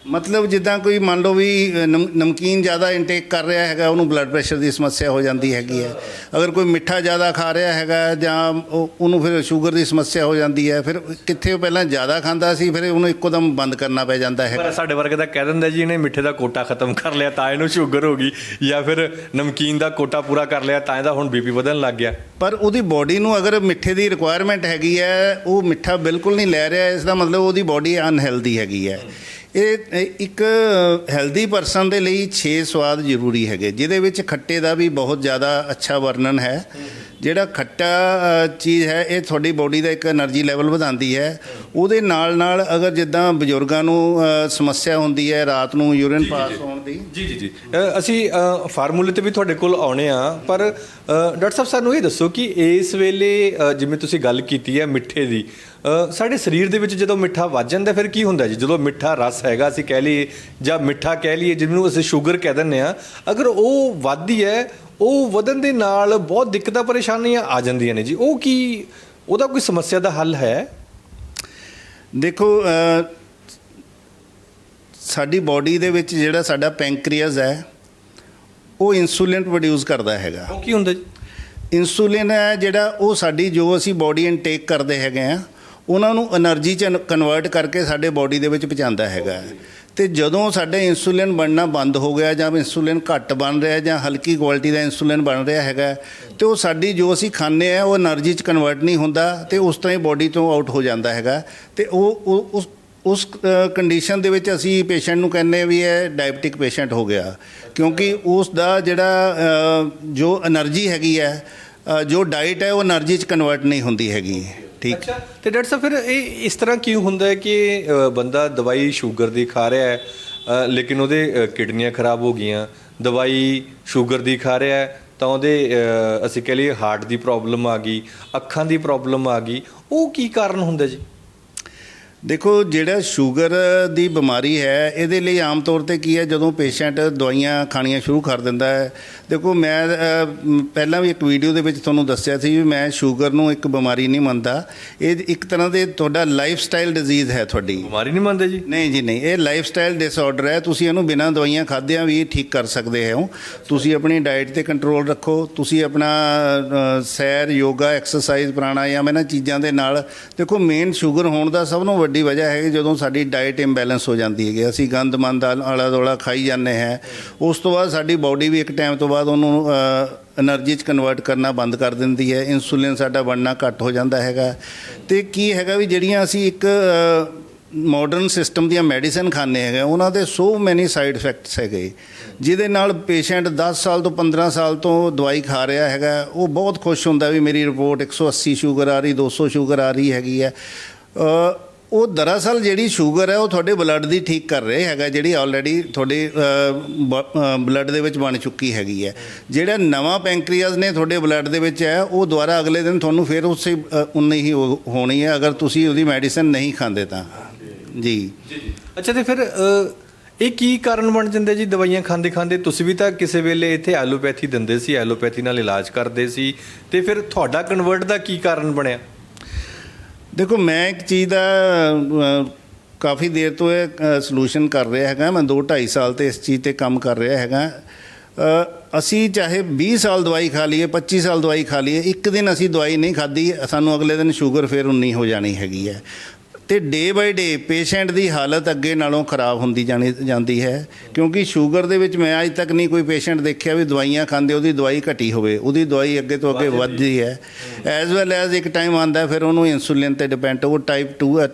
ਮਤਲਬ ਜਿੱਦਾਂ ਕੋਈ ਮੰਨ ਲਓ ਵੀ ਨਮਕੀਨ ਜ਼ਿਆਦਾ ਇਨਟੇਕ ਕਰ ਰਿਹਾ ਹੈਗਾ, ਉਹਨੂੰ ਬਲੱਡ ਪ੍ਰੈਸ਼ਰ ਦੀ ਸਮੱਸਿਆ ਹੋ ਜਾਂਦੀ ਹੈਗੀ ਹੈ। ਅਗਰ ਕੋਈ ਮਿੱਠਾ ਜ਼ਿਆਦਾ ਖਾ ਰਿਹਾ ਹੈਗਾ ਜਾਂ ਉਹਨੂੰ ਫਿਰ ਸ਼ੂਗਰ ਦੀ ਸਮੱਸਿਆ ਹੋ ਜਾਂਦੀ ਹੈ। ਫਿਰ ਕਿੱਥੇ ਉਹ ਪਹਿਲਾਂ ਜ਼ਿਆਦਾ ਖਾਂਦਾ ਸੀ, ਫਿਰ ਉਹਨੂੰ ਇੱਕੋ ਦਮ ਬੰਦ ਕਰਨਾ ਪੈ ਜਾਂਦਾ ਹੈ। ਪਰ ਸਾਡੇ ਵਰਗੇ ਤਾਂ ਕਹਿ ਦਿੰਦਾ ਜੀ ਇਹਨੇ ਮਿੱਠੇ ਦਾ ਕੋਟਾ ਖਤਮ ਕਰ ਲਿਆ ਤਾਂ ਇਹਨੂੰ ਸ਼ੂਗਰ ਹੋ ਗਈ, ਜਾਂ ਫਿਰ ਨਮਕੀਨ ਦਾ ਕੋਟਾ ਪੂਰਾ ਕਰ ਲਿਆ ਤਾਂ ਇਹਦਾ ਹੁਣ ਬੀਪੀ ਵਧਣ ਲੱਗ ਗਿਆ। ਪਰ ਉਹਦੀ ਬੋਡੀ ਨੂੰ ਅਗਰ ਮਿੱਠੇ ਦੀ ਰਿਕੁਆਇਰਮੈਂਟ ਹੈਗੀ ਹੈ, ਉਹ ਮਿੱਠਾ ਬਿਲਕੁਲ ਨਹੀਂ ਲੈ ਰਿਹਾ, ਇਸ ਦਾ ਮਤਲਬ ਉਹਦੀ ਬੋਡੀ ਅਨਹੈਲਦੀ ਹੈਗੀ ਹੈ। ਇਹ ਇੱਕ ਹੈਲਦੀ ਪਰਸਨ ਦੇ ਲਈ 6 ਸਵਾਦ ਜ਼ਰੂਰੀ ਹੈਗੇ, ਜਿਹਦੇ ਵਿੱਚ ਖੱਟੇ ਦਾ ਵੀ ਬਹੁਤ ਜ਼ਿਆਦਾ ਅੱਛਾ ਵਰਣਨ ਹੈ। ਜਿਹੜਾ ਖੱਟਾ ਚੀਜ਼ ਹੈ, ਇਹ ਤੁਹਾਡੀ ਬੋਡੀ ਦਾ ਇੱਕ એનર્ਜੀ ਲੈਵਲ ਵਧਾਉਂਦੀ ਹੈ। ਉਹਦੇ ਨਾਲ ਅਗਰ ਜਿੱਦਾਂ ਬਜ਼ੁਰਗਾਂ ਨੂੰ ਸਮੱਸਿਆ ਹੁੰਦੀ ਹੈ ਰਾਤ ਨੂੰ ਯੂਰਿਨ ਪਾਸ ਹੋਣ ਦੀ। ਜੀ ਅਸੀਂ ਫਾਰਮੂਲੇ 'ਤੇ ਵੀ ਤੁਹਾਡੇ ਕੋਲ ਆਉਣੇ ਆ, ਪਰ ਡਾਕਟਰ ਸਾਹਿਬ ਸਾਨੂੰ ਇਹ ਦੱਸੋ ਕਿ ਇਸ ਵੇਲੇ ਜਿਵੇਂ ਤੁਸੀਂ ਗੱਲ ਕੀਤੀ ਹੈ ਮਿੱਠੇ ਦੀ, ਸਾਡੇ ਸਰੀਰ ਦੇ ਵਿੱਚ ਜਦੋਂ ਮਿੱਠਾ ਵੱਧ ਜਾਂਦਾ ਫਿਰ ਕੀ ਹੁੰਦਾ ਜੀ? ਜਦੋਂ ਮਿੱਠਾ ਰਸ ਹੈਗਾ ਅਸੀਂ ਕਹਿ ਲਈਏ ਜਾਂ ਮਿੱਠਾ ਕਹਿ ਲਈਏ, ਜਿਹਨੂੰ ਅਸੀਂ ਸ਼ੂਗਰ ਕਹਿ ਦਿੰਦੇ ਹਾਂ, ਅਗਰ ਉਹ ਵੱਧਦੀ ਹੈ, ਉਹ ਵਧਣ ਦੇ ਨਾਲ ਬਹੁਤ ਦਿੱਕਤਾਂ ਪਰੇਸ਼ਾਨੀਆਂ ਆ ਜਾਂਦੀਆਂ ਨੇ ਜੀ। ਉਹ ਕੀ, ਉਹਦਾ ਕੋਈ ਸਮੱਸਿਆ ਦਾ ਹੱਲ ਹੈ? ਦੇਖੋ, ਸਾਡੀ ਬੋਡੀ ਦੇ ਵਿੱਚ ਜਿਹੜਾ ਸਾਡਾ ਪੈਂਕਰੀਅਸ ਹੈ, ਉਹ ਇਨਸੂਲਿਨ ਪ੍ਰੋਡਿਊਸ ਕਰਦਾ ਹੈਗਾ। ਉਹ ਕੀ ਹੁੰਦਾ ਜੀ? ਇਨਸੂਲਿਨ ਹੈ ਜਿਹੜਾ, ਉਹ ਸਾਡੀ ਜੋ ਅਸੀਂ ਬੋਡੀ ਇਨਟੇਕ ਕਰਦੇ ਹੈਗੇ ਆ, ਉਹਨਾਂ ਨੂੰ એનર્ਜੀ 'ਚ ਕਨਵਰਟ ਕਰਕੇ ਸਾਡੇ ਬੋਡੀ ਦੇ ਵਿੱਚ ਪਹੁੰਚਾਉਂਦਾ ਹੈਗਾ। ਤੇ ਜਦੋਂ ਸਾਡਾ ਇਨਸੂਲਿਨ ਬਣਨਾ ਬੰਦ ਹੋ ਗਿਆ ਜਾਂ ਇਨਸੂਲਿਨ ਘੱਟ ਬਣ ਰਿਹਾ ਜਾਂ ਹਲਕੀ ਕੁਆਲਿਟੀ ਦਾ ਇਨਸੂਲਿਨ ਬਣ ਰਿਹਾ ਹੈਗਾ, ਤੇ ਉਹ ਸਾਡੀ ਜੋ ਅਸੀਂ ਖਾਂਦੇ ਆ ਉਹ એનર્ਜੀ 'ਚ ਕਨਵਰਟ ਨਹੀਂ ਹੁੰਦਾ ਤੇ ਉਸ ਤਰ੍ਹਾਂ ਹੀ ਬੋਡੀ ਤੋਂ ਆਊਟ ਹੋ ਜਾਂਦਾ ਹੈਗਾ। ਤੇ ਉਸ ਕੰਡੀਸ਼ਨ ਦੇ ਵਿੱਚ ਅਸੀਂ ਪੇਸ਼ੈਂਟ ਨੂੰ ਕਹਿੰਦੇ ਵੀ ਇਹ ਡਾਇਬਟਿਕ ਪੇਸ਼ੈਂਟ ਹੋ ਗਿਆ, ਕਿਉਂਕਿ ਉਸ ਦਾ ਜਿਹੜਾ ਜੋ એનર્ਜੀ ਹੈਗੀ ਹੈ, ਜੋ ਡਾਈਟ ਹੈ, ਉਹ એનર્ਜੀ 'ਚ ਕਨਵਰਟ ਨਹੀਂ ਹੁੰਦੀ ਹੈਗੀ। ਠੀਕ। ਅੱਛਾ, ਤੇ ਡਾਕਟਰ ਸਾਹਿਬ ਫਿਰ ਇਹ ਇਸ ਤਰ੍ਹਾਂ ਕਿਉਂ ਹੁੰਦਾ ਹੈ ਕਿ ਬੰਦਾ ਦਵਾਈ ਸ਼ੂਗਰ ਦੀ ਖਾ ਰਿਹਾ ਹੈ ਲੇਕਿਨ ਉਹਦੇ ਕਿਡਨੀਆਂ ਖਰਾਬ ਹੋ ਗਈਆਂ, ਦਵਾਈ ਸ਼ੂਗਰ ਦੀ ਖਾ ਰਿਹਾ ਹੈ ਤਾਂ ਉਹਦੇ ਅਸੀਂ ਕਹਿ ਲਈਏ ਹਾਰਟ ਦੀ ਪ੍ਰੋਬਲਮ ਆ ਗਈ, ਅੱਖਾਂ ਦੀ ਪ੍ਰੋਬਲਮ ਆ ਗਈ, ਉਹ ਕੀ ਕਾਰਨ ਹੁੰਦਾ ਜੀ? ਦੇਖੋ, ਜਿਹੜਾ ਸ਼ੂਗਰ ਦੀ ਬਿਮਾਰੀ ਹੈ, ਇਹਦੇ ਲਈ ਆਮ ਤੌਰ 'ਤੇ ਕੀ ਹੈ, ਜਦੋਂ ਪੇਸ਼ੈਂਟ ਦਵਾਈਆਂ ਖਾਣੀਆਂ ਸ਼ੁਰੂ ਕਰ ਦਿੰਦਾ ਹੈ। ਦੇਖੋ, ਮੈਂ ਪਹਿਲਾਂ ਵੀ ਇੱਕ ਵੀਡੀਓ ਦੇ ਵਿੱਚ ਤੁਹਾਨੂੰ ਦੱਸਿਆ ਸੀ ਵੀ ਮੈਂ ਸ਼ੂਗਰ ਨੂੰ ਇੱਕ ਬਿਮਾਰੀ ਨਹੀਂ ਮੰਨਦਾ। ਇਹ ਇੱਕ ਤਰ੍ਹਾਂ ਦੇ ਤੁਹਾਡਾ ਲਾਈਫ ਸਟਾਈਲ ਡਿਜ਼ੀਜ਼ ਹੈ। ਤੁਹਾਡੀ ਬਿਮਾਰੀ ਨਹੀਂ ਮੰਨਦੇ ਜੀ? ਨਹੀਂ ਜੀ, ਨਹੀਂ, ਇਹ ਲਾਈਫ ਸਟਾਈਲ ਡਿਸਆਰਡਰ ਹੈ। ਤੁਸੀਂ ਇਹਨੂੰ ਬਿਨਾਂ ਦਵਾਈਆਂ ਖਾਦਿਆਂ ਵੀ ਠੀਕ ਕਰ ਸਕਦੇ ਹੋ। ਤੁਸੀਂ ਆਪਣੀ ਡਾਈਟ 'ਤੇ ਕੰਟਰੋਲ ਰੱਖੋ, ਤੁਸੀਂ ਆਪਣਾ ਸੈਰ, ਯੋਗਾ, ਐਕਸਰਸਾਈਜ਼, ਪ੍ਰਾਣਾਯਾਮ, ਇਹਨਾਂ ਚੀਜ਼ਾਂ ਦੇ ਨਾਲ। ਦੇਖੋ, ਮੇਨ ਸ਼ੂਗਰ ਹੋਣ ਦਾ ਸਭ ਨੂੰ ਵੱਡੀ ਵਜ੍ਹਾ ਹੈ ਕਿ ਜਦੋਂ ਸਾਡੀ ਡਾਈਟ ਇੰਬੈਲੈਂਸ ਹੋ ਜਾਂਦੀ ਹੈਗੀ, ਅਸੀਂ ਗੰਦ ਮੰਦ ਆਲਾ ਦੁਆਲਾ ਖਾਈ ਜਾਂਦੇ ਹਾਂ। ਉਸ ਤੋਂ ਬਾਅਦ ਸਾਡੀ ਬੋਡੀ ਵੀ ਇੱਕ ਟਾਈਮ ਤੋਂ ਬਾਅਦ ਉਹਨੂੰ એનર્ਜੀ 'ਚ ਕਨਵਰਟ ਕਰਨਾ ਬੰਦ ਕਰ ਦਿੰਦੀ ਹੈ। ਇਨਸੂਲਿਨ ਸਾਡਾ ਬਣਨਾ ਘੱਟ ਹੋ ਜਾਂਦਾ ਹੈਗਾ। ਅਤੇ ਕੀ ਹੈਗਾ ਵੀ ਜਿਹੜੀਆਂ ਅਸੀਂ ਇੱਕ ਮਾਡਰਨ ਸਿਸਟਮ ਦੀਆਂ ਮੈਡੀਸਨ ਖਾਂਦੇ ਹੈਗੇ, ਉਹਨਾਂ ਦੇ ਸੋ ਮੈਨੀ ਸਾਈਡ ਇਫੈਕਟਸ ਹੈਗੇ, ਜਿਹਦੇ ਨਾਲ ਪੇਸ਼ੈਂਟ 10 ਸਾਲ ਤੋਂ 15 ਸਾਲ ਤੋਂ ਦਵਾਈ ਖਾ ਰਿਹਾ ਹੈਗਾ। ਉਹ ਬਹੁਤ ਖੁਸ਼ ਹੁੰਦਾ ਵੀ ਮੇਰੀ ਰਿਪੋਰਟ 180 ਸ਼ੂਗਰ ਆ ਰਹੀ, 200 ਸ਼ੂਗਰ ਆ ਰਹੀ ਹੈਗੀ ਹੈ। ਉਹ ਦਰਅਸਲ ਜਿਹੜੀ ਸ਼ੂਗਰ ਹੈ ਉਹ ਤੁਹਾਡੇ ਬਲੱਡ ਦੀ ਠੀਕ ਕਰ ਰਹੇ ਹੈਗਾ, ਜਿਹੜੀ ਆਲਰੇਡੀ ਤੁਹਾਡੇ ਬਲੱਡ ਦੇ ਵਿੱਚ ਬਣ ਚੁੱਕੀ ਹੈਗੀ ਹੈ। ਜਿਹੜਾ ਨਵਾਂ ਪੈਂਕਰੀਅਸ ਨੇ ਤੁਹਾਡੇ ਬਲੱਡ ਦੇ ਵਿੱਚ ਹੈ, ਉਹ ਦੁਬਾਰਾ ਅਗਲੇ ਦਿਨ ਤੁਹਾਨੂੰ ਫਿਰ ਉਸੇ ਉਨੀ ਹੀ ਹੋਣੀ ਹੈ, ਅਗਰ ਤੁਸੀਂ ਉਹਦੀ ਮੈਡੀਸਨ ਨਹੀਂ ਖਾਂਦੇ ਤਾਂ। ਜੀ। ਅੱਛਾ, ਤੇ ਫਿਰ ਇਹ ਕੀ ਕਾਰਨ ਬਣ ਜਾਂਦੇ ਜੀ ਦਵਾਈਆਂ ਖਾਂਦੇ ਖਾਂਦੇ? ਤੁਸੀਂ ਵੀ ਤਾਂ ਕਿਸੇ ਵੇਲੇ ਇੱਥੇ ਐਲੋਪੈਥੀ ਦਿੰਦੇ ਸੀ, ਐਲੋਪੈਥੀ ਨਾਲ ਇਲਾਜ ਕਰਦੇ ਸੀ, ਤੇ ਫਿਰ ਤੁਹਾਡਾ ਕਨਵਰਟ ਦਾ ਕੀ ਕਾਰਨ ਬਣਿਆ? ਦੇਖੋ, ਮੈਂ ਇੱਕ ਚੀਜ਼ ਦਾ ਕਾਫੀ ਦੇਰ ਤੋਂ ਇਹ ਸੋਲੂਸ਼ਨ ਕਰ ਰਿਹਾ ਹੈਗਾ। ਮੈਂ 2-2.5 ਸਾਲ ਤੋਂ ਇਸ ਚੀਜ਼ 'ਤੇ ਕੰਮ ਕਰ ਰਿਹਾ ਹੈਗਾ। ਅਸੀਂ ਚਾਹੇ 20 ਸਾਲ ਦਵਾਈ ਖਾ ਲਈਏ, 25 ਸਾਲ ਦਵਾਈ ਖਾ ਲਈਏ, ਇੱਕ ਦਿਨ ਅਸੀਂ ਦਵਾਈ ਨਹੀਂ ਖਾਧੀ, ਸਾਨੂੰ ਅਗਲੇ ਦਿਨ ਸ਼ੂਗਰ ਫਿਰ 19 ਹੋ ਜਾਣੀ ਹੈਗੀ ਹੈ। ਤੇ ਡੇ ਬਾਈ ਡੇ ਪੇਸ਼ੈਂਟ ਦੀ ਹਾਲਤ ਅੱਗੇ ਨਾਲੋਂ ਖਰਾਬ ਹੁੰਦੀ ਜਾਂਦੀ ਹੈ, ਕਿਉਂਕਿ ਸ਼ੂਗਰ ਦੇ ਵਿੱਚ ਮੈਂ ਅੱਜ ਤੱਕ ਨਹੀਂ ਕੋਈ ਪੇਸ਼ੈਂਟ ਦੇਖਿਆ ਵੀ ਦਵਾਈਆਂ ਖਾਂਦੇ ਉਹਦੀ ਦਵਾਈ ਘਟੀ ਹੋਵੇ, ਉਹਦੀ ਦਵਾਈ ਅੱਗੇ ਤੋਂ ਅੱਗੇ ਵੱਧਦੀ ਹੈ। ਐਜ਼ ਵੈਲ ਐਜ਼ ਇੱਕ ਟਾਈਮ ਆਉਂਦਾ ਫਿਰ ਉਹਨੂੰ ਇਨਸੂਲਿਨ ਤੇ ਡਿਪੈਂਡ, ਉਹ ਟਾਈਪ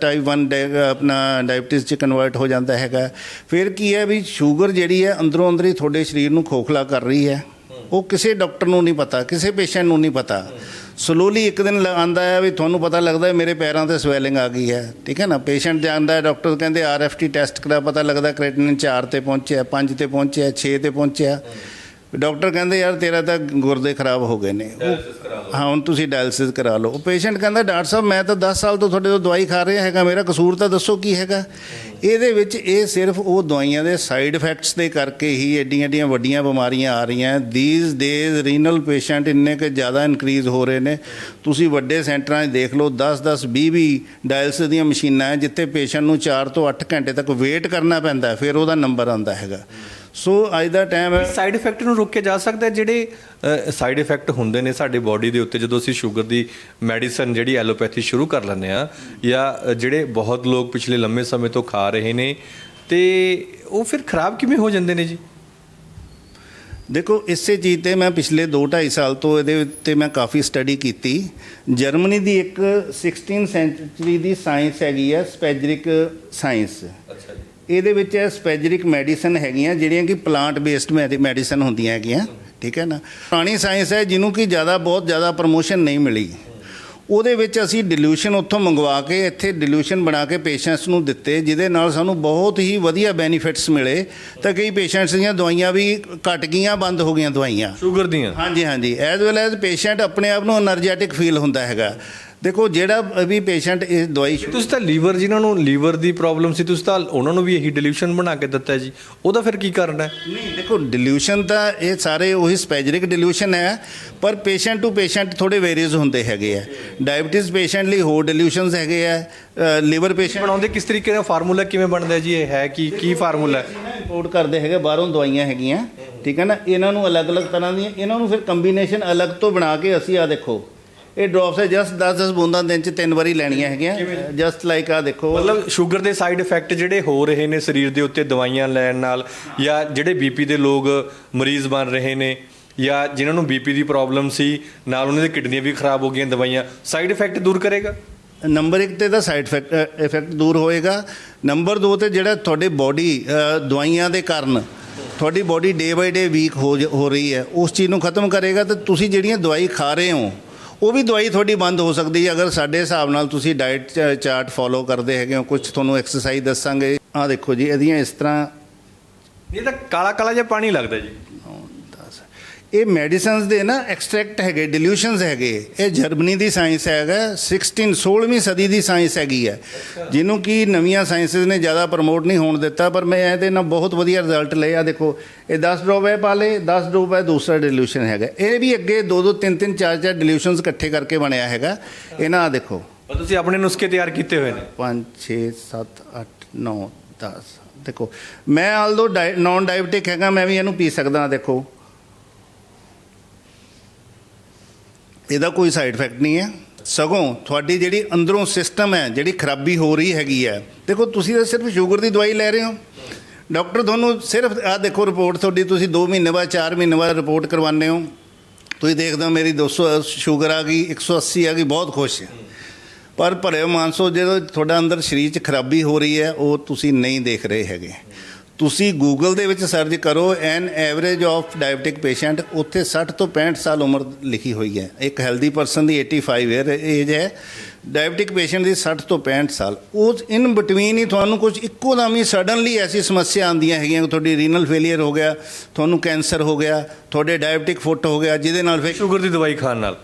1 ਆਪਣਾ ਡਾਇਬਟੀਜ਼ 'ਚ ਕਨਵਰਟ ਹੋ ਜਾਂਦਾ ਹੈਗਾ। ਫਿਰ ਕੀ ਹੈ ਵੀ ਸ਼ੂਗਰ ਜਿਹੜੀ ਹੈ ਅੰਦਰੋਂ ਅੰਦਰ ਹੀ ਤੁਹਾਡੇ ਸਰੀਰ ਨੂੰ ਖੋਖਲਾ ਕਰ ਰਹੀ ਹੈ, ਉਹ ਕਿਸੇ ਡਾਕਟਰ ਨੂੰ ਨਹੀਂ ਪਤਾ, ਕਿਸੇ ਪੇਸ਼ੈਂਟ ਨੂੰ ਨਹੀਂ ਪਤਾ। ਸਲੋਲੀ ਇੱਕ ਦਿਨ ਆਉਂਦਾ ਹੈ ਵੀ ਤੁਹਾਨੂੰ ਪਤਾ ਲੱਗਦਾ ਮੇਰੇ ਪੈਰਾਂ 'ਤੇ ਸਵੈਲਿੰਗ ਆ ਗਈ ਹੈ, ਠੀਕ ਹੈ ਨਾ। ਪੇਸ਼ੈਂਟ ਜਾਂਦਾ ਹੈ, ਡਾਕਟਰ ਕਹਿੰਦੇ RFT ਟੈਸਟ ਕਰਾ, ਪਤਾ ਲੱਗਦਾ ਕ੍ਰੈਟਿਨਿਨ 4 ਤੇ ਪਹੁੰਚਿਆ, 5 ਤੇ ਪਹੁੰਚਿਆ, 6 ਤੇ ਪਹੁੰਚਿਆ। ਡਾਕਟਰ ਕਹਿੰਦੇ ਯਾਰ ਤੇਰਾ ਤਾਂ ਗੁਰਦੇ ਖਰਾਬ ਹੋ ਗਏ ਨੇ, ਹਾਂ ਹੁਣ ਤੁਸੀਂ ਡਾਇਲਿਸਿਸ ਕਰਾ ਲਓ। ਉਹ ਪੇਸ਼ੈਂਟ ਕਹਿੰਦਾ ਡਾਕਟਰ ਸਾਹਿਬ ਮੈਂ ਤਾਂ 10 ਸਾਲ ਤੋਂ ਤੁਹਾਡੇ ਤੋਂ ਦਵਾਈ ਖਾ ਰਿਹਾ ਹੈਗਾ, ਮੇਰਾ ਕਸੂਰ ਤਾਂ ਦੱਸੋ ਕੀ ਹੈਗਾ। ਇਹਦੇ ਵਿੱਚ ਇਹ ਸਿਰਫ ਉਹ ਦਵਾਈਆਂ ਦੇ ਸਾਈਡ ਇਫੈਕਟਸ ਦੇ ਕਰਕੇ ਹੀ ਐਡੀਆਂ ਵੱਡੀਆਂ ਬਿਮਾਰੀਆਂ ਆ ਰਹੀਆਂ। ਦੀਜ਼ ਡੇਜ਼ ਰੀਨਲ ਪੇਸ਼ੈਂਟ ਇੰਨੇ ਕਿ ਜ਼ਿਆਦਾ ਇਨਕਰੀਜ਼ ਹੋ ਰਹੇ ਨੇ। ਤੁਸੀਂ ਵੱਡੇ ਸੈਂਟਰਾਂ 'ਚ ਦੇਖ ਲਓ 10-10, 20-20 ਡਾਇਲਿਸਿਸ ਦੀਆਂ ਮਸ਼ੀਨਾਂ ਹੈ, ਜਿੱਥੇ ਪੇਸ਼ੈਂਟ ਨੂੰ 4 ਤੋਂ 8 ਘੰਟੇ ਤੱਕ ਵੇਟ ਕਰਨਾ ਪੈਂਦਾ, ਫਿਰ ਉਹਦਾ ਨੰਬਰ ਆਉਂਦਾ ਹੈਗਾ। ਸੋ ਅੱਜ ਦਾ ਟਾਈਮ ਹੈ, ਸਾਈਡ ਇਫੈਕਟ ਨੂੰ ਰੋਕਿਆ ਜਾ ਸਕਦਾ। ਜਿਹੜੇ ਸਾਈਡ ਇਫੈਕਟ ਹੁੰਦੇ ਨੇ ਸਾਡੀ ਬਾਡੀ ਦੇ ਉੱਤੇ ਜਦੋਂ ਅਸੀਂ ਸ਼ੂਗਰ ਦੀ ਮੈਡੀਸਨ ਜਿਹੜੀ ਐਲੋਪੈਥੀ ਸ਼ੁਰੂ ਕਰ ਲੈਂਦੇ ਆ, ਜਾਂ ਜਿਹੜੇ ਬਹੁਤ ਲੋਕ ਪਿਛਲੇ ਲੰਮੇ ਸਮੇਂ ਤੋਂ ਖਾ ਰਹੇ ਨੇ, ਤੇ ਉਹ ਫਿਰ ਖਰਾਬ ਕਿਵੇਂ ਹੋ ਜਾਂਦੇ ਨੇ ਜੀ? ਦੇਖੋ ਇਸੇ ਚੀਜ਼ 'ਤੇ ਮੈਂ ਪਿਛਲੇ 2-2.5 ਸਾਲ ਤੋਂ ਇਹਦੇ ਉੱਤੇ ਮੈਂ ਕਾਫੀ ਸਟੱਡੀ ਕੀਤੀ। ਜਰਮਨੀ ਦੀ ਇੱਕ 16th ਸੈਂਚੁਰੀ ਦੀ ਸਾਇੰਸ ਹੈਗੀ ਹੈ, ਸਪੈਜਰਿਕ ਸਾਇੰਸ। ਅੱਛਾ ਜੀ। ਇਹਦੇ ਵਿੱਚ ਸਪੈਜਰਿਕ ਮੈਡੀਸਨ ਹੈਗੀਆਂ ਜਿਹੜੀਆਂ ਕਿ ਪਲਾਂਟ ਬੇਸਡ ਮੈਡੀਸਨ ਹੁੰਦੀਆਂ ਹੈਗੀਆਂ, ਠੀਕ ਹੈ ਨਾ। ਪੁਰਾਣੀ ਸਾਇੰਸ ਹੈ ਜਿਹਨੂੰ ਕਿ ਬਹੁਤ ਜ਼ਿਆਦਾ ਪ੍ਰਮੋਸ਼ਨ ਨਹੀਂ ਮਿਲੀ। ਉਹਦੇ ਵਿੱਚ ਅਸੀਂ ਡਿਲੂਸ਼ਨ ਉੱਥੋਂ ਮੰਗਵਾ ਕੇ ਇੱਥੇ ਡਿਲੂਸ਼ਨ ਬਣਾ ਕੇ ਪੇਸ਼ੈਂਟਸ ਨੂੰ ਦਿੱਤੇ, ਜਿਹਦੇ ਨਾਲ ਸਾਨੂੰ ਬਹੁਤ ਹੀ ਵਧੀਆ ਬੈਨੀਫਿਟਸ ਮਿਲੇ। ਤਾਂ ਕਈ ਪੇਸ਼ੈਂਟਸ ਦੀਆਂ ਦਵਾਈਆਂ ਵੀ ਘਟ ਗਈਆਂ, ਬੰਦ ਹੋ ਗਈਆਂ ਦਵਾਈਆਂ ਸ਼ੂਗਰ ਦੀਆਂ। ਹਾਂਜੀ ਐਜ਼ ਵੈਲ ਐਜ਼ ਪੇਸ਼ੈਂਟ ਆਪਣੇ ਆਪ ਨੂੰ એનર્ਜੈਟਿਕ ਫੀਲ ਹੁੰਦਾ ਹੈਗਾ। ਦੇਖੋ ਜਿਹੜਾ ਵੀ ਪੇਸ਼ੈਂਟ ਇਹ ਦਵਾਈ ਤੁਸੀਂ ਤਾਂ ਲੀਵਰ, ਜਿਨ੍ਹਾਂ ਨੂੰ ਲੀਵਰ ਦੀ ਪ੍ਰੋਬਲਮ ਸੀ, ਤੁਸੀਂ ਤਾਂ ਉਹਨਾਂ ਨੂੰ ਵੀ ਇਹੀ ਡਿਲੂਸ਼ਨ ਬਣਾ ਕੇ ਦਿੱਤਾ ਜੀ, ਉਹਦਾ ਫਿਰ ਕੀ ਕਾਰਨ ਹੈ? ਨਹੀਂ ਦੇਖੋ ਡਿਲੂਸ਼ਨ ਤਾਂ ਇਹ ਸਾਰੇ ਉਹੀ ਸਪੈਜਰਿਕ ਡਿਲੂਸ਼ਨ ਹੈ, ਪਰ ਪੇਸ਼ੈਂਟ ਟੂ ਪੇਸ਼ੈਂਟ ਥੋੜੇ ਵੇਰੀਅਸ ਹੁੰਦੇ ਹੈਗੇ ਆ। ਡਾਇਬਟੀਜ਼ ਪੇਸ਼ੈਂਟ ਲਈ ਹੋਰ ਡਿਲੂਸ਼ਨਸ ਹੈਗੇ ਆ, ਲੀਵਰ ਪੇਸ਼ੈਂਟ ਬਣਾਉਂਦੇ ਕਿਸ ਤਰੀਕੇ ਨਾਲ, ਫਾਰਮੂਲਾ ਕਿਵੇਂ ਬਣਦਾ ਜੀ? ਇਹ ਹੈ ਕੀ ਫਾਰਮੂਲਾ ਇੰਪੋਰਟ ਕਰਦੇ ਹੈਗੇ ਬਾਹਰੋਂ ਦਵਾਈਆਂ ਹੈਗੀਆਂ, ਠੀਕ ਹੈ ਨਾ। ਇਹਨਾਂ ਨੂੰ ਅਲੱਗ-ਅਲੱਗ ਤਰ੍ਹਾਂ ਦੀਆਂ, ਇਹਨਾਂ ਨੂੰ ਫਿਰ ਕੰਬੀਨੇਸ਼ਨ ਅਲੱਗ ਤੋਂ ਬਣਾ ਕੇ ਅਸੀਂ ਆ ਦੇਖੋ ਇਹ ਡ੍ਰੌਪਸ ਹੈ, ਜਸਟ 10-10 ਬੂੰਦਾਂ ਦਿਨ 'ਚ 3 ਵਾਰੀ ਲੈਣੀਆਂ ਹੈਗੀਆਂ, ਜਸਟ ਲਾਈਕ ਆ ਦੇਖੋ। ਮਤਲਬ ਸ਼ੂਗਰ ਦੇ ਸਾਈਡ ਇਫੈਕਟ ਜਿਹੜੇ ਹੋ ਰਹੇ ਨੇ ਸਰੀਰ ਦੇ ਉੱਤੇ ਦਵਾਈਆਂ ਲੈਣ ਨਾਲ, ਜਾਂ ਜਿਹੜੇ BP ਦੇ ਲੋਕ ਮਰੀਜ਼ ਬਣ ਰਹੇ ਨੇ, ਜਾਂ ਜਿਨ੍ਹਾਂ ਨੂੰ BP ਦੀ ਪ੍ਰੋਬਲਮ ਸੀ, ਨਾਲ ਉਹਨਾਂ ਦੀ ਕਿਡਨੀਆਂ ਵੀ ਖਰਾਬ ਹੋ ਗਈਆਂ, ਦਵਾਈਆਂ ਸਾਈਡ ਇਫੈਕਟ ਦੂਰ ਕਰੇਗਾ। ਨੰਬਰ 1 ਤੇ ਤਾਂ ਸਾਈਡ ਇਫੈਕਟ ਦੂਰ ਹੋਏਗਾ। ਨੰਬਰ 2 ਤੇ ਜਿਹੜਾ ਤੁਹਾਡੇ ਬੋਡੀ ਦਵਾਈਆਂ ਦੇ ਕਾਰਨ ਤੁਹਾਡੀ ਬੋਡੀ ਡੇ ਬਾਈ ਡੇ ਵੀਕ ਹੋ ਰਹੀ ਹੈ, ਉਸ ਚੀਜ਼ ਨੂੰ ਖਤਮ ਕਰੇਗਾ। ਤੇ ਤੁਸੀਂ ਜਿਹੜੀਆਂ ਦਵਾਈ ਖਾ ਰਹੇ ਹੋ ਉਹ ਵੀ ਦਵਾਈ ਤੁਹਾਡੀ ਬੰਦ ਹੋ ਸਕਦੀ ਹੈ, ਅਗਰ ਸਾਡੇ ਹਿਸਾਬ ਨਾਲ ਤੁਸੀਂ ਡਾਈਟ ਚਾਰਟ ਫੋਲੋ ਕਰਦੇ ਹੈਗੇ ਹੋ। ਕੁਝ ਤੁਹਾਨੂੰ ਐਕਸਰਸਾਈਜ਼ ਦੱਸਾਂਗੇ। ਆਹ ਦੇਖੋ ਜੀ, ਇਹਦੀਆਂ ਇਸ ਤਰ੍ਹਾਂ, ਇਹ ਤਾਂ ਕਾਲਾ ਜਿਹਾ ਪਾਣੀ ਲੱਗਦਾ ਜੀ। ਇਹ ਮੈਡੀਸਨਸ ਦੇ ਨਾ ਐਕਸਟ੍ਰੈਕਟ ਹੈਗੇ, ਡਿਲੂਸ਼ਨਸ ਹੈਗੇ। ਇਹ ਜਰਮਨੀ ਦੀ ਸਾਇੰਸ ਹੈਗਾ, 16ਵੀਂ ਸਦੀ ਦੀ ਸਾਇੰਸ ਹੈਗੀ ਹੈ, ਜਿਹਨੂੰ ਕਿ ਨਵੀਆਂ ਸਾਇੰਸਿਸ ਨੇ ਜ਼ਿਆਦਾ ਪ੍ਰਮੋਟ ਨਹੀਂ ਹੋਣ ਦਿੱਤਾ। ਪਰ ਮੈਂ ਇਹਦੇ ਨਾਲ ਬਹੁਤ ਵਧੀਆ ਰਿਜ਼ਲਟ ਲਏ ਆ। ਦੇਖੋ ਇਹ 10 ਡ੍ਰੌਪ ਹੈ ਪਾਲੇ, 10 ਡ੍ਰੌਪ ਹੈ ਦੂਸਰਾ ਡਿਲੂਸ਼ਨ ਹੈਗਾ। ਇਹ ਵੀ ਅੱਗੇ 2-2, 3-3, 4-4 ਡਿਲੂਸ਼ਨਸ ਇਕੱਠੇ ਕਰਕੇ ਬਣਿਆ ਹੈਗਾ। ਇਹਨਾਂ ਆ ਦੇਖੋ, ਤੁਸੀਂ ਆਪਣੇ ਨੁਸਖੇ ਤਿਆਰ ਕੀਤੇ ਹੋਏ ਨੇ। 5, 6, 7, 8, 9, 10 ਦੇਖੋ। ਮੈਂ ਆਲਦੋ ਨੌਨ ਡਾਇਬਟਿਕ ਹੈਗਾ, ਮੈਂ ਵੀ ਇਹਨੂੰ ਪੀ ਸਕਦਾ। ਦੇਖੋ ਇਹਦਾ ਕੋਈ ਸਾਈਡ ਇਫੈਕਟ ਨਹੀਂ ਹੈ, ਸਗੋਂ ਤੁਹਾਡੀ ਜਿਹੜੀ ਅੰਦਰੋਂ ਸਿਸਟਮ ਹੈ, ਜਿਹੜੀ ਖਰਾਬੀ ਹੋ ਰਹੀ ਹੈਗੀ ਹੈ। ਦੇਖੋ ਤੁਸੀਂ ਤਾਂ ਸਿਰਫ ਸ਼ੂਗਰ ਦੀ ਦਵਾਈ ਲੈ ਰਹੇ ਹੋ, ਡਾਕਟਰ ਤੁਹਾਨੂੰ ਸਿਰਫ ਆਹ ਦੇਖੋ ਰਿਪੋਰਟ ਤੁਹਾਡੀ, ਤੁਸੀਂ 2 ਮਹੀਨੇ ਬਾਅਦ 4 ਮਹੀਨੇ ਬਾਅਦ ਰਿਪੋਰਟ ਕਰਵਾਉਂਦੇ ਹੋ। ਤੁਸੀਂ ਦੇਖਦੇ ਹੋ ਮੇਰੀ 200 ਸ਼ੂਗਰ ਆ ਗਈ, 180 ਆ ਗਈ, ਬਹੁਤ ਖੁਸ਼ ਹੈ। ਪਰ ਭਰੇ ਮਾਨਸੋ ਜਦੋਂ ਤੁਹਾਡਾ ਅੰਦਰ ਸਰੀਰ 'ਚ ਖਰਾਬੀ ਹੋ ਰਹੀ ਹੈ, ਉਹ ਤੁਸੀਂ ਨਹੀਂ ਦੇਖ ਰਹੇ ਹੈਗੇ। ਤੁਸੀਂ ਗੂਗਲ ਦੇ ਵਿੱਚ ਸਰਚ ਕਰੋ ਐਨ ਐਵਰੇਜ ਆਫ ਡਾਇਬਟਿਕ ਪੇਸ਼ੈਂਟ, ਉੱਥੇ 60 ਤੋਂ 65 ਸਾਲ ਉਮਰ ਲਿਖੀ ਹੋਈ ਹੈ। ਇੱਕ ਹੈਲਦੀ ਪਰਸਨ ਦੀ 85 ਈਅਰ ਏਜ ਹੈ, ਡਾਇਬਟਿਕ ਪੇਸ਼ੈਂਟ ਦੀ 60 ਤੋਂ 65 ਸਾਲ। ਉਸ ਇਨ ਬਿਟਵੀਨ ਹੀ ਤੁਹਾਨੂੰ ਕੁਝ ਇੱਕੋ ਦਮ ਹੀ ਸਡਨਲੀ ਐਸੀ ਸਮੱਸਿਆ ਆਉਂਦੀਆਂ ਹੈਗੀਆਂ, ਤੁਹਾਡੀ ਰੀਨਲ ਫੇਲੀਅਰ ਹੋ ਗਿਆ, ਤੁਹਾਨੂੰ ਕੈਂਸਰ ਹੋ ਗਿਆ, ਤੁਹਾਡੇ ਡਾਇਬਟਿਕ ਫੁੱਟ ਹੋ ਗਿਆ, ਜਿਹਦੇ ਨਾਲ ਫਿਰ ਸ਼ੂਗਰ ਦੀ ਦਵਾਈ ਖਾਣ ਨਾਲ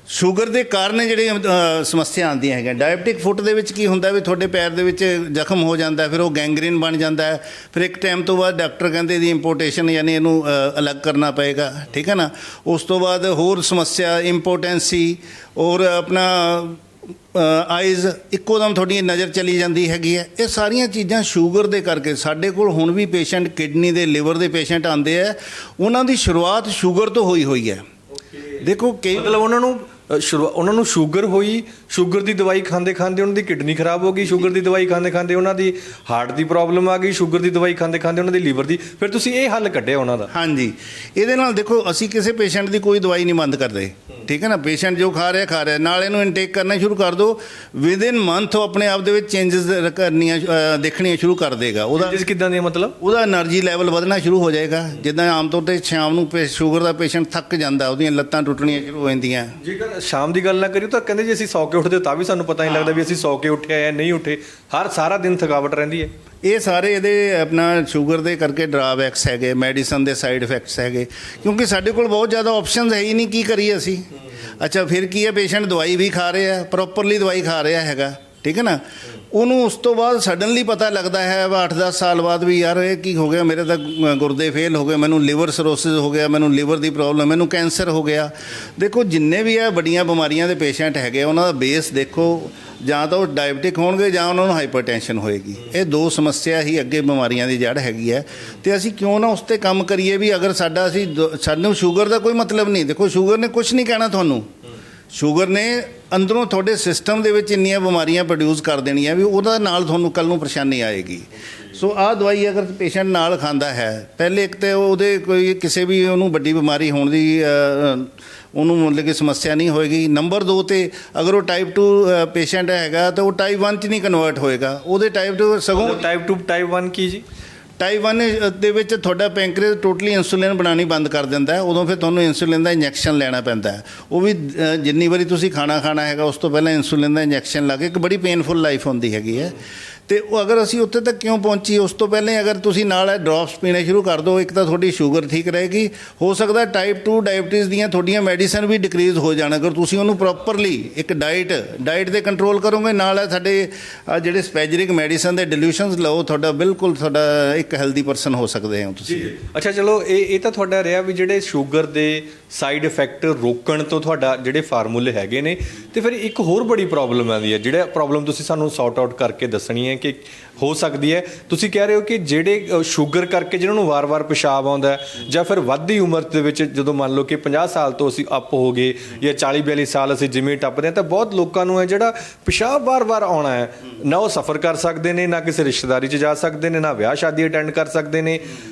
ਸ਼ੂਗਰ ਦੇ ਕਾਰਨ ਜਿਹੜੀਆਂ ਸਮੱਸਿਆ ਆਉਂਦੀਆਂ ਹੈਗੀਆਂ। ਡਾਇਬਟਿਕ ਫੁੱਟ ਦੇ ਵਿੱਚ ਕੀ ਹੁੰਦਾ ਵੀ ਤੁਹਾਡੇ ਪੈਰ ਦੇ ਵਿੱਚ ਜ਼ਖਮ ਹੋ ਜਾਂਦਾ, ਫਿਰ ਉਹ ਗੈਂਗਰੀਨ ਬਣ ਜਾਂਦਾ ਹੈ। ਫਿਰ ਇੱਕ ਟਾਈਮ ਤੋਂ ਬਾਅਦ ਡਾਕਟਰ ਕਹਿੰਦੇ ਇਹਦੀ ਇੰਪੋਰਟੇਸ਼ਨ ਯਾਨੀ ਇਹਨੂੰ ਅਲੱਗ ਕਰਨਾ ਪਏਗਾ, ਠੀਕ ਹੈ ਨਾ। ਉਸ ਤੋਂ ਬਾਅਦ ਹੋਰ ਸਮੱਸਿਆ ਇੰਪੋਟੈਂਸੀ, ਔਰ ਆਪਣਾ ਆਈਜ਼ ਇੱਕੋ ਦਮ ਤੁਹਾਡੀ ਨਜ਼ਰ ਚਲੀ ਜਾਂਦੀ ਹੈਗੀ ਹੈ। ਇਹ ਸਾਰੀਆਂ ਚੀਜ਼ਾਂ ਸ਼ੂਗਰ ਦੇ ਕਰਕੇ। ਸਾਡੇ ਕੋਲ ਹੁਣ ਵੀ ਪੇਸ਼ੈਂਟ ਕਿਡਨੀ ਦੇ, ਲਿਵਰ ਦੇ ਪੇਸ਼ੈਂਟ ਆਉਂਦੇ ਆ, ਉਹਨਾਂ ਦੀ ਸ਼ੁਰੂਆਤ ਸ਼ੂਗਰ ਤੋਂ ਹੋਈ ਹੈ। ਦੇਖੋ ਕਈ ਮਤਲਬ ਉਹਨਾਂ ਨੂੰ ਉਹਨਾਂ ਨੂੰ ਸ਼ੂਗਰ ਹੋਈ, ਸ਼ੂਗਰ ਦੀ ਦਵਾਈ ਖਾਂਦੇ ਖਾਂਦੇ ਉਹਨਾਂ ਦੀ ਕਿਡਨੀ ਖਰਾਬ ਹੋ ਗਈ, ਸ਼ੂਗਰ ਦੀ ਦਵਾਈ ਖਾਂਦੇ ਖਾਂਦੇ ਉਹਨਾਂ ਦੀ ਹਾਰਟ ਦੀ ਪ੍ਰੋਬਲਮ ਆ ਗਈ, ਸ਼ੂਗਰ ਦੀ ਦਵਾਈ ਖਾਂਦੇ ਖਾਂਦੇ ਉਹਨਾਂ ਦੀ ਲੀਵਰ ਦੀ, ਫਿਰ ਤੁਸੀਂ ਇਹ ਹੱਲ ਕੱਢਿਆ ਉਹਨਾਂ ਦਾ। ਹਾਂਜੀ, ਇਹਦੇ ਨਾਲ ਦੇਖੋ ਅਸੀਂ ਕਿਸੇ ਪੇਸ਼ੈਂਟ ਦੀ ਕੋਈ ਦਵਾਈ ਨਹੀਂ ਬੰਦ ਕਰਦੇ, ਠੀਕ ਹੈ ਨਾ। ਪੇਸ਼ੈਂਟ ਜੋ ਖਾ ਰਿਹਾ ਨਾਲ ਇਹਨੂੰ ਇਨਟੇਕ ਕਰਨਾ ਸ਼ੁਰੂ ਕਰ ਦਿਓ, ਵਿਦਿਨ ਮੰਥ ਉਹ ਆਪਣੇ ਆਪ ਦੇ ਵਿੱਚ ਚੇਂਜਸ ਕਰਨੀਆਂ ਦੇਖਣੀਆਂ ਸ਼ੁਰੂ ਕਰ ਦੇਗਾ। ਉਹਦਾ ਕਿੱਦਾਂ ਦੀ ਮਤਲਬ ਉਹਦਾ એનર્ਜੀ ਲੈਵਲ ਵਧਣਾ ਸ਼ੁਰੂ ਹੋ ਜਾਏਗਾ। ਜਿੱਦਾਂ ਆਮ ਤੌਰ 'ਤੇ ਸ਼ਾਮ ਨੂੰ ਸ਼ੂਗਰ ਦਾ ਪੇਸ਼ੈਂਟ ਥੱਕ ਜਾਂਦਾ, ਉਹਦੀਆਂ ਲੱਤਾਂ ਟੁੱਟਣੀਆਂ ਸ਼ੁਰੂ ਹੋ ਜਾਂਦੀਆਂ। ਜੇਕਰ ਸ਼ਾਮ ਦੀ ਗੱਲ ਨਾ ਕਰੀਏ ਤਾਂ ਕਹਿੰਦੇ ਜੇ ਅਸੀਂ ਸੌ ਕੇ ਉੱਠਦੇ ਤਾਂ ਵੀ ਸਾਨੂੰ ਪਤਾ ਨਹੀਂ ਲੱਗਦਾ ਵੀ ਅਸੀਂ ਸੌ ਕੇ ਉੱਠੇ ਆ ਨਹੀਂ ਉੱਠੇ, ਸਾਰਾ ਦਿਨ ਥਕਾਵਟ ਰਹਿੰਦੀ ਹੈ। ਇਹ ਸਾਰੇ ਇਹਦੇ ਆਪਣਾ ਸ਼ੂਗਰ ਦੇ ਕਰਕੇ ਡਰਾਬੈਕਸ ਹੈਗੇ, ਮੈਡੀਸਨ ਦੇ ਸਾਈਡ ਇਫੈਕਟਸ ਹੈਗੇ, ਕਿਉਂਕਿ ਸਾਡੇ ਕੋਲ ਬਹੁਤ ਜ਼ਿਆਦਾ ਆਪਸ਼ਨਸ ਹੈ ਹੀ ਨਹੀਂ, ਕੀ ਕਰੀਏ ਅਸੀਂ। ਅੱਛਾ, ਫਿਰ ਕੀ ਹੈ, ਪੇਸ਼ੈਂਟ ਦਵਾਈ ਵੀ ਖਾ ਰਿਹਾ, ਪ੍ਰੋਪਰਲੀ ਦਵਾਈ ਖਾ ਰਿਹਾ ਹੈਗਾ, ਠੀਕ ਹੈ ਨਾ। ਉਹਨੂੰ ਉਸ ਤੋਂ ਬਾਅਦ ਸਡਨਲੀ ਪਤਾ ਲੱਗਦਾ ਹੈ 8-10 ਸਾਲ ਬਾਅਦ ਵੀ ਯਾਰ ਇਹ ਕੀ ਹੋ ਗਿਆ, ਮੇਰੇ ਤਾਂ ਗੁਰਦੇ ਫੇਲ ਹੋ ਗਏ, ਮੈਨੂੰ ਲਿਵਰ ਸਰੋਸਿਸ ਹੋ ਗਿਆ, ਮੈਨੂੰ ਲਿਵਰ ਦੀ ਪ੍ਰੋਬਲਮ, ਮੈਨੂੰ ਕੈਂਸਰ ਹੋ ਗਿਆ। ਦੇਖੋ ਜਿੰਨੇ ਵੀ ਹੈ ਵੱਡੀਆਂ ਬਿਮਾਰੀਆਂ ਦੇ ਪੇਸ਼ੈਂਟ ਹੈਗੇ, ਉਹਨਾਂ ਦਾ ਬੇਸ ਦੇਖੋ, ਜਾਂ ਤਾਂ ਉਹ ਡਾਇਬਟਿਕ ਹੋਣਗੇ ਜਾਂ ਉਹਨਾਂ ਨੂੰ ਹਾਈਪਰਟੈਂਸ਼ਨ ਹੋਏਗੀ। ਇਹ ਦੋ ਸਮੱਸਿਆ ਹੀ ਅੱਗੇ ਬਿਮਾਰੀਆਂ ਦੀ ਜੜ ਹੈਗੀ ਹੈ। ਤੇ ਅਸੀਂ ਕਿਉਂ ਨਾ ਉਸ 'ਤੇ ਕੰਮ ਕਰੀਏ ਵੀ ਅਗਰ ਸਾਨੂੰ ਸ਼ੂਗਰ ਦਾ ਕੋਈ ਮਤਲਬ ਨਹੀਂ। ਦੇਖੋ ਸ਼ੂਗਰ ਨੇ ਕੁਝ ਨਹੀਂ ਕਹਿਣਾ ਤੁਹਾਨੂੰ, ਸ਼ੂਗਰ ਨੇ ਅੰਦਰੋਂ ਤੁਹਾਡੇ ਸਿਸਟਮ ਦੇ ਵਿੱਚ ਇੰਨੀਆਂ ਬਿਮਾਰੀਆਂ ਪ੍ਰੋਡਿਊਸ ਕਰ ਦੇਣੀਆਂ ਵੀ ਉਹਦਾ ਨਾਲ ਤੁਹਾਨੂੰ ਕੱਲ੍ਹ ਨੂੰ ਪਰੇਸ਼ਾਨੀ ਆਏਗੀ। ਸੋ ਆਹ ਦਵਾਈ ਅਗਰ ਪੇਸ਼ੈਂਟ ਨਾਲ ਖਾਂਦਾ ਹੈ, ਪਹਿਲੇ ਇੱਕ ਤਾਂ ਉਹਦੇ ਕੋਈ ਕਿਸੇ ਵੀ ਉਹਨੂੰ ਵੱਡੀ ਬਿਮਾਰੀ ਹੋਣ ਦੀ ਉਹਨੂੰ ਮਤਲਬ ਕਿ ਸਮੱਸਿਆ ਨਹੀਂ ਹੋਏਗੀ। ਨੰਬਰ 2 ਤੇ ਅਗਰ ਉਹ ਟਾਈਪ 2 ਪੇਸ਼ੈਂਟ ਹੈਗਾ ਤਾਂ ਉਹ ਟਾਈਪ 1 'ਚ ਨਹੀਂ ਕਨਵਰਟ ਹੋਏਗਾ, ਉਹਦੇ ਟਾਈਪ 2 ਸਗੋਂ ਟਾਈਪ 1 ਕੀ ਜੀ? ਟਾਈਪ 1 ਦੇ ਵਿੱਚ ਤੁਹਾਡਾ ਪੈਂਕਰੀਅਸ ਟੋਟਲੀ ਇੰਸੂਲਿਨ ਬਣਾਉਣੀ ਬੰਦ ਕਰ ਦਿੰਦਾ ਹੈ। ਉਦੋਂ ਫਿਰ ਤੁਹਾਨੂੰ ਇੰਸੂਲਿਨ ਦਾ ਇੰਜੈਕਸ਼ਨ ਲੈਣਾ ਪੈਂਦਾ ਹੈ। ਉਹ ਵੀ ਜਿੰਨੀ ਵਾਰੀ ਤੁਸੀਂ ਖਾਣਾ ਹੈਗਾ ਉਸ ਤੋਂ ਪਹਿਲਾਂ ਇੰਸੂਲਿਨ ਦਾ ਇੰਜੈਕਸ਼ਨ ਲਾ ਕੇ, ਇੱਕ ਬੜੀ ਪੇਨਫੁਲ ਲਾਈਫ ਹੁੰਦੀ ਹੈਗੀ ਹੈ। ਤੇ ਉਹ ਅਗਰ ਅਸੀਂ ਉੱਥੇ ਤੱਕ ਕਿਉਂ ਪਹੁੰਚੀਏ, ਉਸ ਤੋਂ ਪਹਿਲਾਂ ਅਗਰ ਤੁਸੀਂ ਨਾਲ ਡ੍ਰੌਪਸ ਪੀਣੇ ਸ਼ੁਰੂ ਕਰ ਦਿਓ, ਇੱਕ ਤਾਂ ਤੁਹਾਡੀ ਸ਼ੂਗਰ ਠੀਕ ਰਹੇਗੀ, ਹੋ ਸਕਦਾ ਟਾਈਪ 2 ਡਾਇਬਟੀਜ਼ ਦੀਆਂ ਤੁਹਾਡੀਆਂ ਮੈਡੀਸਨ ਵੀ ਡਿਕਰੀਜ਼ ਹੋ ਜਾਣ ਅਗਰ ਤੁਸੀਂ ਉਹਨੂੰ ਪ੍ਰੋਪਰਲੀ ਇੱਕ ਡਾਈਟ 'ਤੇ ਕੰਟਰੋਲ ਕਰੋਗੇ। ਨਾਲ ਸਾਡੇ ਜਿਹੜੇ ਸਪੈਜਰਿਕ ਮੈਡੀਸਨ ਦੇ ਡਿਲੂਸ਼ਨਸ ਲਓ, ਤੁਹਾਡਾ ਇੱਕ ਹੈਲਦੀ ਪਰਸਨ ਹੋ ਸਕਦੇ ਹੋ ਤੁਸੀਂ। ਅੱਛਾ ਚਲੋ, ਇਹ ਤਾਂ ਤੁਹਾਡਾ ਰਿਹਾ ਵੀ ਜਿਹੜੇ ਸ਼ੂਗਰ ਦੇ ਸਾਈਡ ਇਫੈਕਟ ਰੋਕਣ ਤੋਂ ਤੁਹਾਡਾ ਜਿਹੜੇ ਫਾਰਮੂਲੇ ਹੈਗੇ ਨੇ। ਤੇ ਫਿਰ ਇੱਕ ਹੋਰ ਬੜੀ ਪ੍ਰੋਬਲਮ ਆਉਂਦੀ ਹੈ, ਜਿਹੜਾ ਪ੍ਰੋਬਲਮ ਤੁਸੀਂ ਸਾਨੂੰ ਸੌਟ ਆਊਟ ਕਰਕੇ ਦੱਸਣੀ ਹੈ ਕਿ ਹੋ ਸਕਦੀ ਹੈ। ਤੁਸੀਂ ਕਹਿ ਰਹੇ ਹੋ ਕਿ ਜਿਹੜੇ ਸ਼ੂਗਰ ਕਰਕੇ ਜਿਹਨਾਂ ਨੂੰ ਵਾਰ-ਵਾਰ ਪਿਸ਼ਾਬ ਆਉਂਦਾ ਜਾਂ ਫਿਰ ਵੱਧਦੀ ਉਮਰ ਦੇ ਵਿੱਚ ਜਦੋਂ ਮੰਨ ਲਓ ਕਿ 50 ਸਾਲ ਤੋਂ ਅਸੀਂ ਅਪ ਹੋ ਗਏ ਜਾਂ 40-42 ਸਾਲ ਅਸੀਂ ਜਿਵੇਂ ਟੱਪਦੇ ਹਾਂ, ਤਾਂ ਬਹੁਤ ਲੋਕਾਂ ਨੂੰ ਹੈ ਜਿਹੜਾ ਪਿਸ਼ਾਬ ਵਾਰ-ਵਾਰ ਆਉਣਾ ਹੈ, ਨਾ ਉਹ ਸਫ਼ਰ ਕਰ ਸਕਦੇ ਨੇ, ਨਾ ਕਿਸੇ ਰਿਸ਼ਤੇਦਾਰੀ 'ਚ ਜਾ ਸਕਦੇ ਨੇ, ਨਾ ਵਿਆਹ ਸ਼ਾਦੀ ਅਟੈਂਡ ਕਰ ਸਕਦੇ ਨੇ।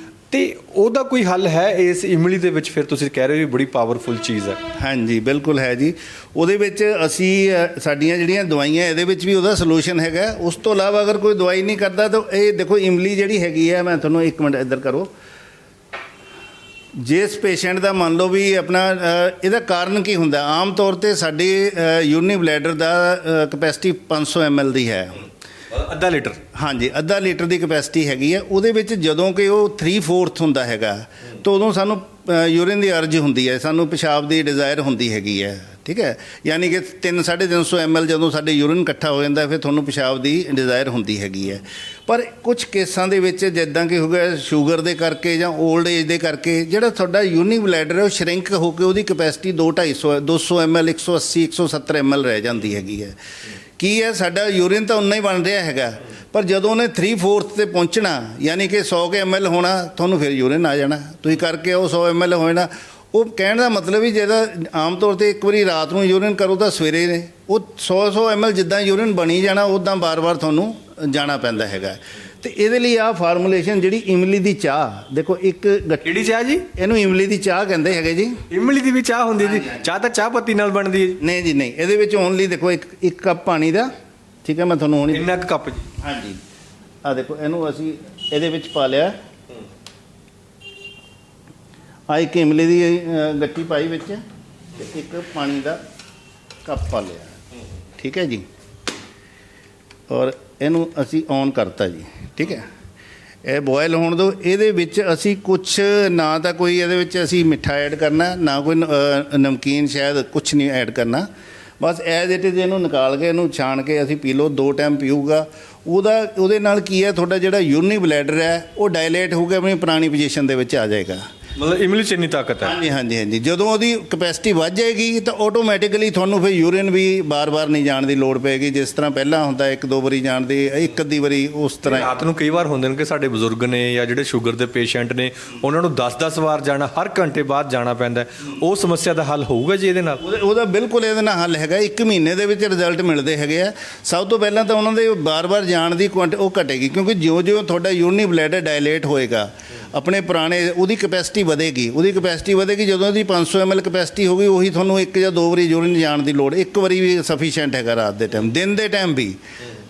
ਤੇ ਉਹਦਾ ਕੋਈ ਹੱਲ ਹੈ ਇਸ ਇਮਲੀ ਦੇ ਵਿੱਚ? ਫਿਰ ਤੁਸੀਂ ਕਹਿ ਰਹੇ ਹੋ ਬੜੀ ਪਾਵਰਫੁਲ ਚੀਜ਼ ਹੈ। ਹਾਂਜੀ ਬਿਲਕੁਲ ਹੈ ਜੀ। ਉਹਦੇ ਵਿੱਚ ਅਸੀਂ ਸਾਡੀਆਂ ਜਿਹੜੀਆਂ ਦਵਾਈਆਂ ਇਹਦੇ ਵਿੱਚ ਵੀ ਉਹਦਾ ਸੋਲੂਸ਼ਨ ਹੈਗਾ। ਉਸ ਤੋਂ ਇਲਾਵਾ ਅਗਰ ਕੋਈ ਦਵਾਈ ਨਹੀਂ ਕਰਦਾ ਤਾਂ ਇਹ ਦੇਖੋ ਇਮਲੀ ਜਿਹੜੀ ਹੈਗੀ ਹੈ, ਮੈਂ ਤੁਹਾਨੂੰ ਇੱਕ ਮਿੰਟ ਇੱਧਰ ਕਰੋ। ਜਿਸ ਪੇਸ਼ੈਂਟ ਦਾ ਮੰਨ ਲਓ ਵੀ ਆਪਣਾ ਇਹਦਾ ਕਾਰਨ ਕੀ ਹੁੰਦਾ, ਆਮ ਤੌਰ 'ਤੇ ਸਾਡੇ ਯੂਰਿਨਰੀ ਬਲੈਡਰ ਦਾ ਕਪੈਸਿਟੀ 500 ml ਦੀ ਹੈ, ਅੱਧਾ ਲੀਟਰ। ਹਾਂਜੀ, ਅੱਧਾ ਲੀਟਰ ਦੀ ਕਪੈਸਿਟੀ ਹੈਗੀ ਹੈ। ਉਹਦੇ ਵਿੱਚ ਜਦੋਂ ਕਿ ਉਹ 3/4 ਹੁੰਦਾ ਹੈਗਾ ਤਾਂ ਉਦੋਂ ਸਾਨੂੰ ਯੂਰਿਨ ਦੀ ਅਰਜ ਹੁੰਦੀ ਹੈ, ਸਾਨੂੰ ਪਿਸ਼ਾਬ ਦੀ ਡਿਜ਼ਾਇਰ ਹੁੰਦੀ ਹੈਗੀ ਹੈ, ਠੀਕ ਹੈ। ਯਾਨੀ ਕਿ 300-350 ml ਜਦੋਂ ਸਾਡੇ ਯੂਰਿਨ ਇਕੱਠਾ ਹੋ ਜਾਂਦਾ ਫਿਰ ਤੁਹਾਨੂੰ ਪਿਸ਼ਾਬ ਦੀ ਡਿਜ਼ਾਇਰ ਹੁੰਦੀ ਹੈਗੀ ਹੈ। ਪਰ ਕੁਝ ਕੇਸਾਂ ਦੇ ਵਿੱਚ ਜਿੱਦਾਂ ਕਿ ਹੋ ਗਿਆ ਸ਼ੂਗਰ ਦੇ ਕਰਕੇ ਜਾਂ 올ਡ ਏਜ ਦੇ ਕਰਕੇ, ਜਿਹੜਾ ਤੁਹਾਡਾ ਯੂਰਿਨਰੀ ਬਲੈਡਰ ਹੈ ਉਹ ਸ਼ਰਿੰਕ ਹੋ ਕੇ ਉਹਦੀ ਕਪੈਸਿਟੀ 200 ml 180 170 ml ਰਹਿ ਜਾਂਦੀ ਹੈਗੀ ਹੈ। ਕੀ ਹੈ, ਸਾਡਾ ਯੂਰਿਨ ਤਾਂ ਉਨਾ ਹੀ ਬਣ ਰਿਹਾ ਹੈਗਾ, ਪਰ ਜਦੋਂ ਉਹਨੇ 3/4 ਤੇ ਪਹੁੰਚਣਾ ਯਾਨੀ ਕਿ 100 ml ਹੋਣਾ, ਤੁਹਾਨੂੰ ਫਿਰ ਯੂਰਿਨ ਆ ਜਾਣਾ। ਤੁਸੀਂ ਕਰਕੇ ਉਹ 100 ml ਹੋ ਜਾਣਾ। ਉਹ ਕਹਿਣ ਦਾ ਮਤਲਬ ਵੀ ਜਿਹਦਾ ਆਮ ਤੌਰ 'ਤੇ ਇੱਕ ਵਾਰੀ ਰਾਤ ਨੂੰ ਯੂਰਿਨ ਕਰੋ ਤਾਂ ਸਵੇਰੇ ਨੇ ਉਹ 100 ml ਜਿੱਦਾਂ ਯੂਰਿਨ ਬਣੀ ਜਾਣਾ, ਉੱਦਾਂ ਬਾਰ-ਬਾਰ ਤੁਹਾਨੂੰ ਜਾਣਾ ਪੈਂਦਾ ਹੈਗਾ। ਤੇ ਇਹਦੇ ਲਈ ਆਹ ਫਾਰਮੂਲੇਸ਼ਨ ਜਿਹੜੀ ਇਮਲੀ ਦੀ ਚਾਹ, ਦੇਖੋ ਇੱਕ ਕਿਹੜੀ ਚਾਹ ਜੀ? ਇਹਨੂੰ ਇਮਲੀ ਦੀ ਚਾਹ ਕਹਿੰਦੇ ਹੈਗੇ ਜੀ। ਇਮਲੀ ਦੀ ਵੀ ਚਾਹ ਹੁੰਦੀ ਹੈ ਜੀ? ਚਾਹ ਤਾਂ ਚਾਹ ਪੱਤੀ ਨਾਲ ਬਣਦੀ ਹੈ ਜੀ। ਨਹੀਂ ਜੀ ਨਹੀਂ, ਇਹਦੇ ਵਿੱਚ ਓਨਲੀ ਦੇਖੋ ਇੱਕ ਕੱਪ ਪਾਣੀ ਦਾ, ਠੀਕ ਹੈ। ਮੈਂ ਤੁਹਾਨੂੰ ਹੁਣ ਇੰਨਾ ਕੁ ਕੱਪ ਜੀ? ਹਾਂਜੀ, ਆਹ ਦੇਖੋ ਇਹਨੂੰ ਅਸੀਂ ਇਹਦੇ ਵਿੱਚ ਪਾ ਲਿਆ, ਆਹ ਇੱਕ ਇਮਲੀ ਦੀ ਗੱਟੀ ਪਾਈ ਵਿੱਚ ਤੇ ਇੱਕ ਪਾਣੀ ਦਾ ਕੱਪ ਪਾ ਲਿਆ, ਠੀਕ ਹੈ ਜੀ। ਔਰ ਇਹਨੂੰ ਅਸੀਂ ਔਨ ਕਰਤਾ ਜੀ, ਠੀਕ ਹੈ। ਇਹ ਬੋਇਲ ਹੋਣ ਦਿਓ। ਇਹਦੇ ਵਿੱਚ ਅਸੀਂ ਕੁਛ ਨਾ ਤਾਂ ਕੋਈ ਇਹਦੇ ਵਿੱਚ ਅਸੀਂ ਮਿੱਠਾ ਐਡ ਕਰਨਾ, ਨਾ ਕੋਈ ਨਮਕੀਨ, ਸ਼ਾਇਦ ਕੁਛ ਨਹੀਂ ਐਡ ਕਰਨਾ। ਬਸ ਐਜ਼ ਇਟ ਇਜ਼ ਇਹਨੂੰ ਨਿਕਾਲ ਕੇ ਇਹਨੂੰ ਛਾਣ ਕੇ ਅਸੀਂ ਪੀ ਲਓ। 2 ਟਾਈਮ ਪੀਊਗਾ ਉਹਦੇ ਨਾਲ ਕੀ ਹੈ, ਤੁਹਾਡਾ ਜਿਹੜਾ ਯੂਰਿਨਰੀ ਬਲੈਡਰ ਹੈ ਉਹ ਡਾਇਲੇਟ ਹੋ ਕੇ ਆਪਣੀ ਪੁਰਾਣੀ ਪੋਜੀਸ਼ਨ ਦੇ ਵਿੱਚ ਆ ਜਾਏਗਾ। ਮਤਲਬ ਇਮਲੀ 'ਚ ਇੰਨੀ ਤਾਕਤ ਹੈ। ਹਾਂਜੀ ਹਾਂਜੀ ਹਾਂਜੀ, ਜਦੋਂ ਉਹਦੀ ਕਪੈਸਿਟੀ ਵੱਧ ਜਾਏਗੀ ਤਾਂ ਆਟੋਮੈਟਿਕਲੀ ਤੁਹਾਨੂੰ ਫਿਰ ਯੂਰੀਨ ਵੀ ਬਾਰ-ਬਾਰ ਨਹੀਂ ਜਾਣ ਦੀ ਲੋੜ ਪਏਗੀ। ਜਿਸ ਤਰ੍ਹਾਂ ਪਹਿਲਾਂ ਹੁੰਦਾ ਇੱਕ ਦੋ ਵਾਰੀ ਜਾਣ ਦੀ, ਇੱਕ ਅੱਧੀ ਵਾਰੀ ਉਸ ਤਰ੍ਹਾਂ। ਰਾਤ ਨੂੰ ਕਈ ਵਾਰ ਹੁੰਦੇ ਨੇ ਕਿ ਸਾਡੇ ਬਜ਼ੁਰਗ ਨੇ ਜਾਂ ਜਿਹੜੇ ਸ਼ੂਗਰ ਦੇ ਪੇਸ਼ੈਂਟ ਨੇ, ਉਹਨਾਂ ਨੂੰ 10-10 ਵਾਰ ਜਾਣਾ, ਹਰ ਘੰਟੇ ਬਾਅਦ ਜਾਣਾ ਪੈਂਦਾ, ਉਹ ਸਮੱਸਿਆ ਦਾ ਹੱਲ ਹੋਊਗਾ ਜੀ ਇਹਦੇ ਨਾਲ? ਉਹਦਾ ਬਿਲਕੁਲ ਇਹਦੇ ਨਾਲ ਹੱਲ ਹੈਗਾ। 1 ਮਹੀਨੇ ਦੇ ਵਿੱਚ ਰਿਜ਼ਲਟ ਮਿਲਦੇ ਹੈਗੇ ਆ। ਸਭ ਤੋਂ ਪਹਿਲਾਂ ਤਾਂ ਉਹਨਾਂ ਦੇ ਬਾਰ-ਬਾਰ ਜਾਣ ਦੀ ਉਹ ਘਟੇਗੀ, ਕਿਉਂਕਿ ਜਿਉਂ-ਜਿਉਂ ਤੁਹਾਡਾ ਯੂਰਿਨਰੀ ਬਲੈਡਰ ਡਾਇਲੇਟ ਹੋਏਗਾ, ਆਪਣੇ ਪੁਰਾਣੇ ਉਹਦੀ ਕਪੈਸਿਟੀ ਵਧੇਗੀ। ਜਦੋਂ ਉਹਦੀ 500 ml ਕਪੈਸਿਟੀ ਹੋਗੀ, ਉਹੀ ਤੁਹਾਨੂੰ 1 ਜਾਂ 2 ਵਾਰੀ ਯੂਰਿਨ ਜਾਣ ਦੀ ਲੋੜ, 1 ਵਾਰੀ ਵੀ ਸਫੀਸ਼ੀਐਂਟ ਹੈਗਾ। ਰਾਤ ਦੇ ਟਾਈਮ, ਦਿਨ ਦੇ ਟਾਈਮ ਵੀ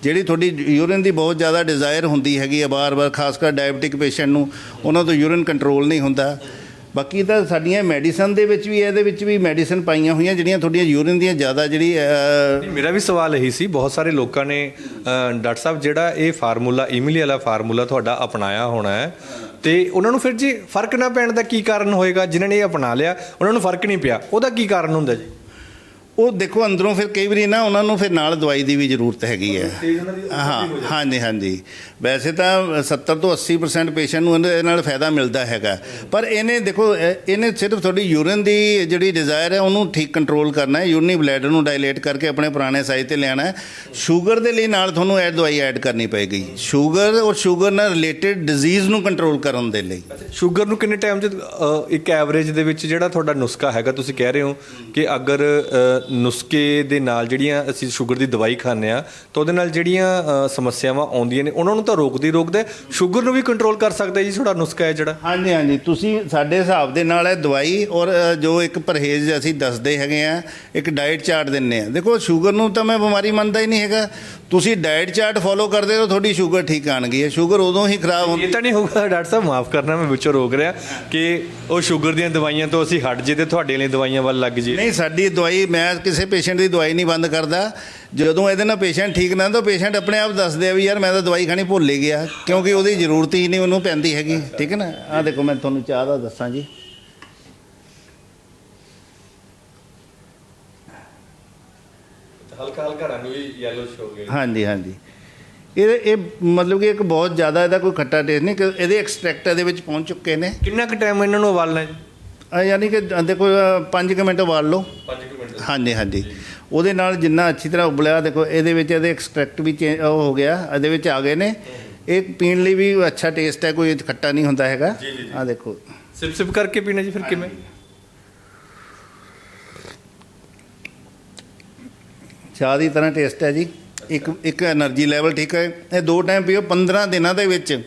ਜਿਹੜੀ ਤੁਹਾਡੀ ਯੂਰਿਨ ਦੀ ਬਹੁਤ ਜ਼ਿਆਦਾ ਡਿਜ਼ਾਇਰ ਹੁੰਦੀ ਹੈਗੀ ਆ ਬਾਰ-ਬਾਰ, ਖਾਸ ਕਰ ਡਾਇਬਟਿਕ ਪੇਸ਼ੈਂਟ ਨੂੰ, ਉਹਨਾਂ ਤੋਂ ਯੂਰਿਨ ਕੰਟਰੋਲ ਨਹੀਂ ਹੁੰਦਾ। ਬਾਕੀ ਤਾਂ ਸਾਡੀਆਂ ਮੈਡੀਸਨ ਦੇ ਵਿੱਚ ਵੀ, ਇਹਦੇ ਵਿੱਚ ਵੀ ਮੈਡੀਸਨ ਪਾਈਆਂ ਹੋਈਆਂ ਜਿਹੜੀਆਂ ਤੁਹਾਡੀਆਂ ਯੂਰਿਨ ਦੀਆਂ ਜ਼ਿਆਦਾ ਮੇਰਾ ਵੀ ਸਵਾਲ ਇਹੀ ਸੀ। ਬਹੁਤ ਸਾਰੇ ਲੋਕਾਂ ਨੇ ਡਾਕਟਰ ਸਾਹਿਬ ਜਿਹੜਾ ਇਹ ਫਾਰਮੂਲਾ, ਇਮਲੀ ਵਾਲਾ ਫਾਰਮੂਲਾ ਤੁਹਾਡਾ ਅਪਣਾਇਆ ਹੋਣਾ ਹੈ, ਤੇ ਉਹਨਾਂ ਨੂੰ ਫਿਰ ਜੀ ਫਰਕ ਨਾ ਪੈਣ ਦਾ ਕੀ ਕਾਰਨ ਹੋਏਗਾ? ਜਿਨ੍ਹਾਂ ਨੇ ਇਹ ਅਪਣਾ ਲਿਆ ਉਹਨਾਂ ਨੂੰ ਫਰਕ ਨਹੀਂ ਪਿਆ, ਉਹਦਾ ਕੀ ਕਾਰਨ ਹੁੰਦਾ ਜੀ? ਉਹ ਦੇਖੋ ਅੰਦਰੋਂ ਫਿਰ ਕਈ ਵਾਰੀ ਨਾ ਉਹਨਾਂ ਨੂੰ ਫਿਰ ਨਾਲ ਦਵਾਈ ਦੀ ਵੀ ਜ਼ਰੂਰਤ ਹੈਗੀ ਹੈ। ਹਾਂਜੀ ਹਾਂਜੀ, ਵੈਸੇ ਤਾਂ 70 ਤੋਂ 80% ਪੇਸ਼ੈਂਟ ਨੂੰ ਇਹਦੇ ਨਾਲ ਫਾਇਦਾ ਮਿਲਦਾ ਹੈਗਾ, ਪਰ ਇਹਨੇ ਦੇਖੋ ਇਹਨੇ ਸਿਰਫ ਤੁਹਾਡੀ ਯੂਰਿਨ ਦੀ ਜਿਹੜੀ ਡਿਜ਼ਾਇਰ ਹੈ ਉਹਨੂੰ ਠੀਕ ਕੰਟਰੋਲ ਕਰਨਾ ਹੈ, ਯੂਰਿਨਰੀ ਬਲੈਡਰ ਨੂੰ ਡਾਇਲੇਟ ਕਰਕੇ ਆਪਣੇ ਪੁਰਾਣੇ ਸਾਈਜ਼ 'ਤੇ ਲਿਆਉਣਾ ਹੈ। ਸ਼ੂਗਰ ਦੇ ਲਈ ਨਾਲ ਤੁਹਾਨੂੰ ਦਵਾਈ ਐਡ ਕਰਨੀ ਪਏਗੀ, ਸ਼ੂਗਰ ਔਰ ਸ਼ੂਗਰ ਨਾਲ ਰਿਲੇਟਡ ਡਿਜ਼ੀਜ਼ ਨੂੰ ਕੰਟਰੋਲ ਕਰਨ ਦੇ ਲਈ। ਸ਼ੂਗਰ ਨੂੰ ਕਿੰਨੇ ਟਾਈਮ 'ਚ ਇੱਕ ਐਵਰੇਜ ਦੇ ਵਿੱਚ ਜਿਹੜਾ ਤੁਹਾਡਾ ਨੁਸਖਾ ਹੈਗਾ, ਤੁਸੀਂ ਕਹਿ ਰਹੇ ਹੋ ਕਿ ਅਗਰ ਨੁਸਖੇ ਦੇ ਨਾਲ ਜਿਹੜੀਆਂ ਅਸੀਂ ਸ਼ੂਗਰ ਦੀ ਦਵਾਈ ਖਾਂਦੇ ਆ ਤਾਂ ਉਹਦੇ ਨਾਲ ਜਿਹੜੀਆਂ ਸਮੱਸਿਆਵਾਂ ਆਉਂਦੀਆਂ ਨੇ ਉਹਨਾਂ ਨੂੰ ਤਾਂ ਰੋਕਦਾ, ਸ਼ੂਗਰ ਨੂੰ ਵੀ ਕੰਟਰੋਲ ਕਰ ਸਕਦਾ ਜੀ ਤੁਹਾਡਾ ਨੁਸਖਾ ਹੈ ਜਿਹੜਾ? ਹਾਂਜੀ ਹਾਂਜੀ, ਤੁਸੀਂ ਸਾਡੇ ਹਿਸਾਬ ਦੇ ਨਾਲ ਇਹ ਦਵਾਈ ਔਰ ਜੋ ਇੱਕ ਪਰਹੇਜ਼ ਅਸੀਂ ਦੱਸਦੇ ਹੈਗੇ ਆ, ਇੱਕ ਡਾਈਟ ਚਾਰਟ ਦਿੰਦੇ ਆ। ਦੇਖੋ ਸ਼ੂਗਰ ਨੂੰ ਤਾਂ ਮੈਂ ਬਿਮਾਰੀ ਮੰਨਦਾ ਹੀ ਨਹੀਂ ਹੈਗਾ, ਤੁਸੀਂ ਡਾਈਟ ਚਾਰਟ ਫੋਲੋ ਕਰਦੇ ਹੋ ਤੁਹਾਡੀ ਸ਼ੂਗਰ ਠੀਕ ਆਣਗੀ ਹੈ। ਸ਼ੂਗਰ ਉਦੋਂ ਹੀ ਖਰਾਬ ਹੁੰਦੀ। ਇਹ ਤਾਂ ਨਹੀਂ ਹੋਊਗਾ ਡਾਕਟਰ ਸਾਹਿਬ, ਮਾਫ ਕਰਨਾ ਮੈਂ ਵਿੱਚੋਂ ਰੋਕ ਰਿਹਾ, ਕਿ ਉਹ ਸ਼ੂਗਰ ਦੀਆਂ ਦਵਾਈਆਂ ਤੋਂ ਅਸੀਂ ਹਟ ਜੇ ਤੇ ਤੁਹਾਡੇ ਲਈ ਦਵਾਈਆਂ ਵੱਲ ਲੱਗ ਜੇ? ਨਹੀਂ, ਸਾਡੀ ਦਵਾਈ, ਮੈਂ ਕਿਸੇ ਪੇਸ਼ੈਂਟ ਦੀ ਦਵਾਈ ਨਹੀਂ ਬੰਦ ਕਰਦਾ। ਜਦੋਂ ਇਹਦੇ ਨਾਲ ਪੇਸ਼ੈਂਟ ਠੀਕ ਨਾ ਤਾਂ ਪੇਸ਼ੈਂਟ ਆਪਣੇ ਆਪ ਦੱਸਦੇ ਆ ਵੀ ਯਾਰ ਮੈਂ ਤਾਂ ਦਵਾਈ ਖਾਣੀ ਭੁੱਲ ਹੀ ਗਿਆ, ਕਿਉਂਕਿ ਉਹਦੀ ਜ਼ਰੂਰਤ ਹੀ ਨਹੀਂ ਉਹਨੂੰ ਪੈਂਦੀ ਹੈਗੀ। ਠੀਕ ਹੈ ਨਾ? ਆਹ ਦੇਖੋ ਮੈਂ ਤੁਹਾਨੂੰ ਚਾਹ ਦਾ ਦੱਸਾਂ ਜੀ, ਹਲਕਾ ਰੰਗ ਵੀ ਯੈਲੋਸ਼ ਹੋ ਗਿਆ। ਹਾਂਜੀ ਹਾਂਜੀ, ਇਹ ਮਤਲਬ ਕਿ ਇੱਕ ਬਹੁਤ ਜ਼ਿਆਦਾ ਇਹਦਾ ਕੋਈ ਖੱਟਾ ਟੇਸਟ ਨਹੀਂ, ਇਹਦੇ ਐਕਸਟ੍ਰੈਕਟ ਇਹਦੇ ਵਿੱਚ ਪਹੁੰਚ ਚੁੱਕੇ ਨੇ। ਕਿੰਨਾ ਕੁ ਟਾਈਮ ਇਹਨਾਂ ਨੂੰ ਉਬਾਲਣਾ ਜੀ? ਯਾਨੀ ਕਿ ਦੇਖੋ 5 ਮਿੰਟ ਉਬਾਲ ਲਓ। 5 ਮਿੰਟ? ਹਾਂਜੀ ਹਾਂਜੀ, ਉਹਦੇ ਨਾਲ ਜਿੰਨਾ ਅੱਛੀ ਤਰ੍ਹਾਂ ਉਬਲਿਆ, ਦੇਖੋ ਇਹਦੇ ਵਿੱਚ ਇਹਦੇ ਐਕਸਟ੍ਰੈਕਟ ਵੀ ਉਹ ਹੋ ਗਿਆ, ਇਹਦੇ ਵਿੱਚ ਆ ਗਏ ਨੇ। ਇਹ ਪੀਣ ਲਈ ਵੀ ਅੱਛਾ ਟੇਸਟ ਹੈ, ਕੋਈ ਖੱਟਾ ਨਹੀਂ ਹੁੰਦਾ ਹੈਗਾ। ਆਹ ਦੇਖੋ, ਸਿਪ ਕਰਕੇ ਪੀਣਾ ਜੀ ਫਿਰ ਕਿਵੇਂ? ਚਾਹ ਦੀ ਤਰ੍ਹਾਂ ਟੇਸਟ ਹੈ ਜੀ। ਇੱਕ એનર્ਜੀ ਲੈਵਲ ਠੀਕ ਹੈ। ਇਹ 2 ਟਾਈਮ ਪੀਓ, 15 ਦਿਨਾਂ ਦੇ ਵਿੱਚ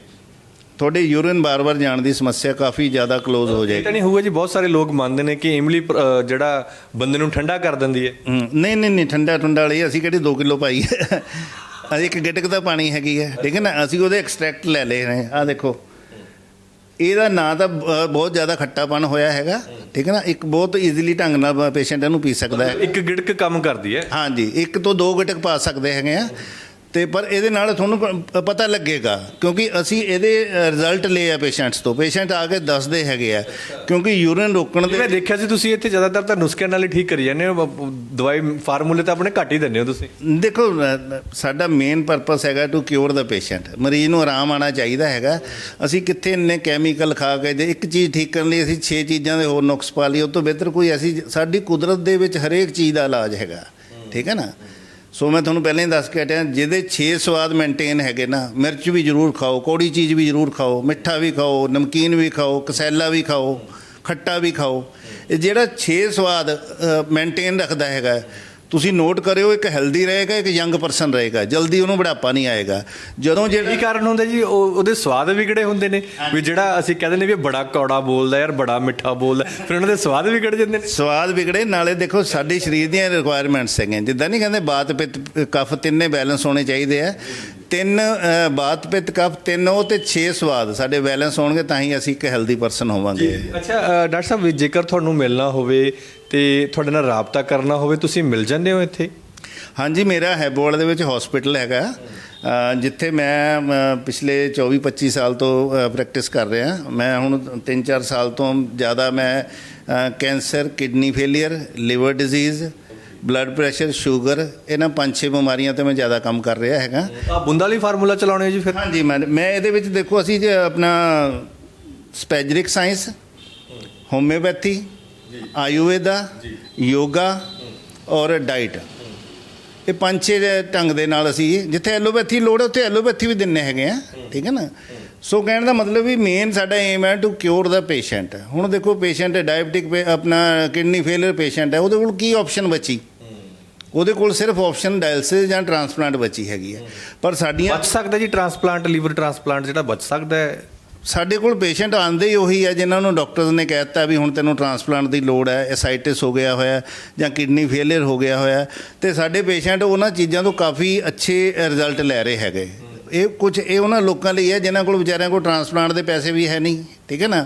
ਤੁਹਾਡੇ ਯੂਰਿਨ ਬਾਰ-ਬਾਰ ਜਾਣ ਦੀ ਸਮੱਸਿਆ ਕਾਫੀ ਜ਼ਿਆਦਾ ਕਲੋਜ਼ ਹੋ ਜਾਏਗੀ। ਇਹ ਤਾਂ ਨਹੀਂ ਹੋਊਗਾ ਜੀ? ਬਹੁਤ ਸਾਰੇ ਲੋਕ ਮੰਨਦੇ ਨੇ ਕਿ ਇਮਲੀ ਜਿਹੜਾ ਬੰਦੇ ਨੂੰ ਠੰਡਾ ਕਰ ਦਿੰਦੀ ਹੈ। ਨਹੀਂ ਨਹੀਂ ਨਹੀਂ, ਠੰਡਾ ਵਾਲੀ ਅਸੀਂ ਕਿਹੜੀ 2 ਕਿਲੋ ਪਾਈ ਹੈ, ਅਸੀਂ 1 ਗਿਟਕ ਦਾ ਪਾਣੀ ਹੈਗੀ ਹੈ। ਠੀਕ ਹੈ ਨਾ? ਅਸੀਂ ਉਹਦੇ ਐਕਸਟ੍ਰੈਕਟ ਲੈ ਲਏ ਨੇ। ਆਹ ਦੇਖੋ, ਇਹਦਾ ਨਾਂ ਤਾਂ ਬਹੁਤ ਜ਼ਿਆਦਾ ਖੱਟਾਪਨ ਹੋਇਆ ਹੈਗਾ। ਠੀਕ ਹੈ ਨਾ? ਇੱਕ ਬਹੁਤ ਈਜ਼ੀਲੀ ਢੰਗ ਨਾਲ ਪੇਸ਼ੈਂਟ ਇਹਨੂੰ ਪੀ ਸਕਦਾ ਹੈ। 1 ਗਿਟਕ ਕੰਮ ਕਰਦੀ ਹੈ? ਹਾਂਜੀ, 1 ਤੋਂ 2 ਗਿਟਕ ਪਾ ਸਕਦੇ ਹੈਗੇ ਆ। ਤੇ ਪਰ ਇਹਦੇ ਨਾਲ ਤੁਹਾਨੂੰ ਪਤਾ ਲੱਗੇਗਾ, ਕਿਉਂਕਿ ਅਸੀਂ ਇਹਦੇ ਰਿਜ਼ਲਟ ਲਏ ਆ ਪੇਸ਼ੈਂਟਸ ਤੋਂ, ਪੇਸ਼ੈਂਟ ਆ ਕੇ ਦੱਸਦੇ ਹੈਗੇ ਆ, ਕਿਉਂਕਿ ਯੂਰਿਨ ਰੋਕਣ ਦੇ। ਮੈਂ ਦੇਖਿਆ ਸੀ ਤੁਸੀਂ ਇੱਥੇ ਜ਼ਿਆਦਾਤਰ ਤਾਂ ਨੁਸਖਿਆਂ ਨਾਲ ਹੀ ਠੀਕ ਕਰੀ ਜਾਂਦੇ ਹੋ, ਦਵਾਈ ਫਾਰਮੂਲੇ ਤਾਂ ਆਪਣੇ ਘੱਟ ਹੀ ਦਿੰਦੇ ਹੋ ਤੁਸੀਂ। ਦੇਖੋ ਸਾਡਾ ਮੇਨ ਪਰਪਸ ਹੈਗਾ ਟੂ ਕਿਉਰ ਦਾ ਪੇਸ਼ੈਂਟ, ਮਰੀਜ਼ ਨੂੰ ਆਰਾਮ ਆਉਣਾ ਚਾਹੀਦਾ ਹੈਗਾ। ਅਸੀਂ ਕਿੱਥੇ ਇੰਨੇ ਕੈਮੀਕਲ ਖਾ ਕੇ, ਜੇ ਇੱਕ ਚੀਜ਼ ਠੀਕ ਕਰਨ ਲਈ ਅਸੀਂ 6 ਚੀਜ਼ਾਂ ਦੇ ਹੋਰ ਨੁਕਸ ਪਾ ਲਈ, ਉਹ ਤੋਂ ਬਿਹਤਰ ਕੋਈ ਐਸੀ, ਸਾਡੀ ਕੁਦਰਤ ਦੇ ਵਿੱਚ ਹਰੇਕ ਚੀਜ਼ ਦਾ ਇਲਾਜ ਹੈਗਾ। ਠੀਕ ਹੈ ਨਾ? ਸੋ ਮੈਂ ਤੁਹਾਨੂੰ ਪਹਿਲਾਂ ਹੀ ਦੱਸ ਕੇ ਹਟਿਆ, ਜਿਹਦੇ 6 ਸਵਾਦ ਮੇਨਟੇਨ ਹੈਗੇ ਨਾ, ਮਿਰਚ ਵੀ ਜ਼ਰੂਰ ਖਾਓ, ਕੌੜੀ ਚੀਜ਼ ਵੀ ਜ਼ਰੂਰ ਖਾਓ, ਮਿੱਠਾ ਵੀ ਖਾਓ, ਨਮਕੀਨ ਵੀ ਖਾਓ, ਕਸੈਲਾ ਵੀ ਖਾਓ, ਖੱਟਾ ਵੀ ਖਾਓ। ਇਹ ਜਿਹੜਾ 6 ਸਵਾਦ ਮੇਨਟੇਨ ਰੱਖਦਾ ਹੈਗਾ, ਤੁਸੀਂ ਨੋਟ ਕਰਿਓ, ਇੱਕ ਹੈਲਦੀ ਰਹੇਗਾ, ਇੱਕ ਯੰਗ ਪਰਸਨ ਰਹੇਗਾ, ਜਲਦੀ ਉਹਨੂੰ ਬੁਢਾਪਾ ਨਹੀਂ ਆਏਗਾ। ਜਦੋਂ ਕੀ ਕਾਰਨ ਹੁੰਦਾ ਜੀ? ਉਹਦੇ ਸਵਾਦ ਵਿਗੜੇ ਹੁੰਦੇ ਨੇ ਵੀ, ਜਿਹੜਾ ਅਸੀਂ ਕਹਿੰਦੇ ਨੇ ਵੀ ਬੜਾ ਕੌੜਾ ਬੋਲਦਾ ਯਾਰ, ਬੜਾ ਮਿੱਠਾ ਬੋਲਦਾ, ਫਿਰ ਉਹਨਾਂ ਦੇ ਸਵਾਦ ਵਿਗੜ ਜਾਂਦੇ ਨੇ। ਸਵਾਦ ਵਿਗੜੇ, ਨਾਲੇ ਦੇਖੋ ਸਾਡੇ ਸਰੀਰ ਦੀਆਂ ਰਿਕੁਆਇਰਮੈਂਟਸ ਹੈਗੀਆਂ, ਜਿੱਦਾਂ ਨਹੀਂ ਕਹਿੰਦੇ ਬਾਤ ਪਿੱਤ ਕਫ ਤਿੰਨੇ ਬੈਲੈਂਸ ਹੋਣੇ ਚਾਹੀਦੇ ਆ। 3 ਬਾਤ ਪਿੱਤ ਕਫ 3 ਉਹ ਤੇ 6 ਸਵਾਦ ਸਾਡੇ ਬੈਲੈਂਸ ਹੋਣਗੇ, ਤਾਂ ਹੀ ਅਸੀਂ ਇੱਕ ਹੈਲਦੀ ਪਰਸਨ ਹੋਵਾਂਗੇ। ਅੱਛਾ ਡਾਕਟਰ ਸਾਹਿਬ, ਜੇਕਰ ਤੁਹਾਨੂੰ ਮਿਲਣਾ ਹੋਵੇ ਤੇ ਤੁਹਾਡੇ ਨਾਲ ਰਾਬਤਾ ਕਰਨਾ ਹੋਵੇ, ਤੁਸੀਂ ਮਿਲ ਜਾਂਦੇ ਹੋ ਇੱਥੇ? ਹਾਂਜੀ, ਮੇਰਾ ਹੈਬੋਵਾਲ ਦੇ ਵਿੱਚ ਹਸਪੀਟਲ ਹੈਗਾ, ਜਿੱਥੇ ਮੈਂ ਪਿਛਲੇ 24-25 ਸਾਲ ਤੋਂ ਪ੍ਰੈਕਟਿਸ ਕਰ ਰਿਹਾ। ਮੈਂ ਹੁਣ 3-4 ਸਾਲ ਤੋਂ ਜ਼ਿਆਦਾ ਮੈਂ cancer, kidney failure, liver disease, blood pressure, sugar, ਇਹਨਾਂ 5-6 ਬਿਮਾਰੀਆਂ 'ਤੇ ਮੈਂ ਜ਼ਿਆਦਾ ਕੰਮ ਕਰ ਰਿਹਾ ਹੈਗਾ। ਬੂੰਦਾਂ ਵਾਲੀ ਫਾਰਮੂਲਾ ਚਲਾਉਣੇ ਜੀ ਫਿਰ? ਹਾਂਜੀ, ਮੈਂ ਇਹਦੇ ਵਿੱਚ ਦੇਖੋ, ਅਸੀਂ ਜੇ ਆਪਣਾ ਸਪੈਜਰਿਕ ਸਾਇੰਸ ਹੋਮਿਓਪੈਥੀ, ਆਯੁਰਵੇਦਾ, ਯੋਗਾ ਔਰ ਡਾਈਟ। ਇਹ 5-6 ਢੰਗ ਦੇ ਨਾਲ ਅਸੀਂ ਜਿੱਥੇ ਐਲੋਪੈਥੀ ਲੋੜ ਹੈ ਉੱਥੇ ਐਲੋਪੈਥੀ ਵੀ ਦਿੰਨੇ ਹੈਗੇ ਆ, ਠੀਕ ਹੈ ਨਾ। ਸੋ ਕਹਿਣ ਦਾ ਮਤਲਬ ਵੀ ਮੇਨ ਸਾਡਾ ਏਮ ਹੈ ਟੂ ਕਿਉਰ ਦਾ ਪੇਸ਼ੈਂਟ। ਹੁਣ ਦੇਖੋ ਪੇਸ਼ੈਂਟ ਡਾਇਬਟਿਕ ਆਪਣਾ ਕਿਡਨੀ ਫੇਲਰ ਪੇਸ਼ੈਂਟ ਹੈ, ਉਹਦੇ ਕੋਲ ਕੀ ਆਪਸ਼ਨ ਬਚੀ? ਉਹਦੇ ਕੋਲ ਸਿਰਫ ਆਪਸ਼ਨ ਡਾਇਲਸਿਸ ਜਾਂ ਟਰਾਂਸਪਲਾਂਟ ਬਚੀ ਹੈਗੀ ਹੈ। ਪਰ ਸਾਡੀਆਂ ਬਚ ਸਕਦਾ ਜੀ ਟਰਾਂਸਪਲਾਂਟ, ਲੀਵਰ ਟਰਾਂਸਪਲਾਂਟ ਜਿਹੜਾ ਬਚ ਸਕਦਾ ਹੈ। ਸਾਡੇ ਕੋਲ ਪੇਸ਼ੈਂਟ ਆਉਂਦੇ ਹੀ ਉਹੀ ਹੈ ਜਿਨ੍ਹਾਂ ਨੂੰ ਡਾਕਟਰਸ ਨੇ ਕਹਿ ਦਿੱਤਾ ਵੀ ਹੁਣ ਤੈਨੂੰ ਟਰਾਂਸਪਲਾਂਟ ਦੀ ਲੋੜ ਹੈ, ਐਸਾਈਟਿਸ ਹੋ ਗਿਆ ਹੋਇਆ ਜਾਂ ਕਿਡਨੀ ਫੇਲੀਅਰ ਹੋ ਗਿਆ ਹੋਇਆ, ਤੇ ਸਾਡੇ ਪੇਸ਼ੈਂਟ ਉਹਨਾਂ ਚੀਜ਼ਾਂ ਤੋਂ ਕਾਫੀ ਅੱਛੇ ਰਿਜ਼ਲਟ ਲੈ ਰਹੇ ਹੈਗੇ। ਇਹ ਉਹਨਾਂ ਲੋਕਾਂ ਲਈ ਹੈ ਜਿਨ੍ਹਾਂ ਕੋਲ ਵਿਚਾਰਿਆਂ ਕੋਲ ਟਰਾਂਸਪਲਾਂਟ ਦੇ ਪੈਸੇ ਵੀ ਹੈ ਨਹੀਂ, ਠੀਕ ਹੈ ਨਾ,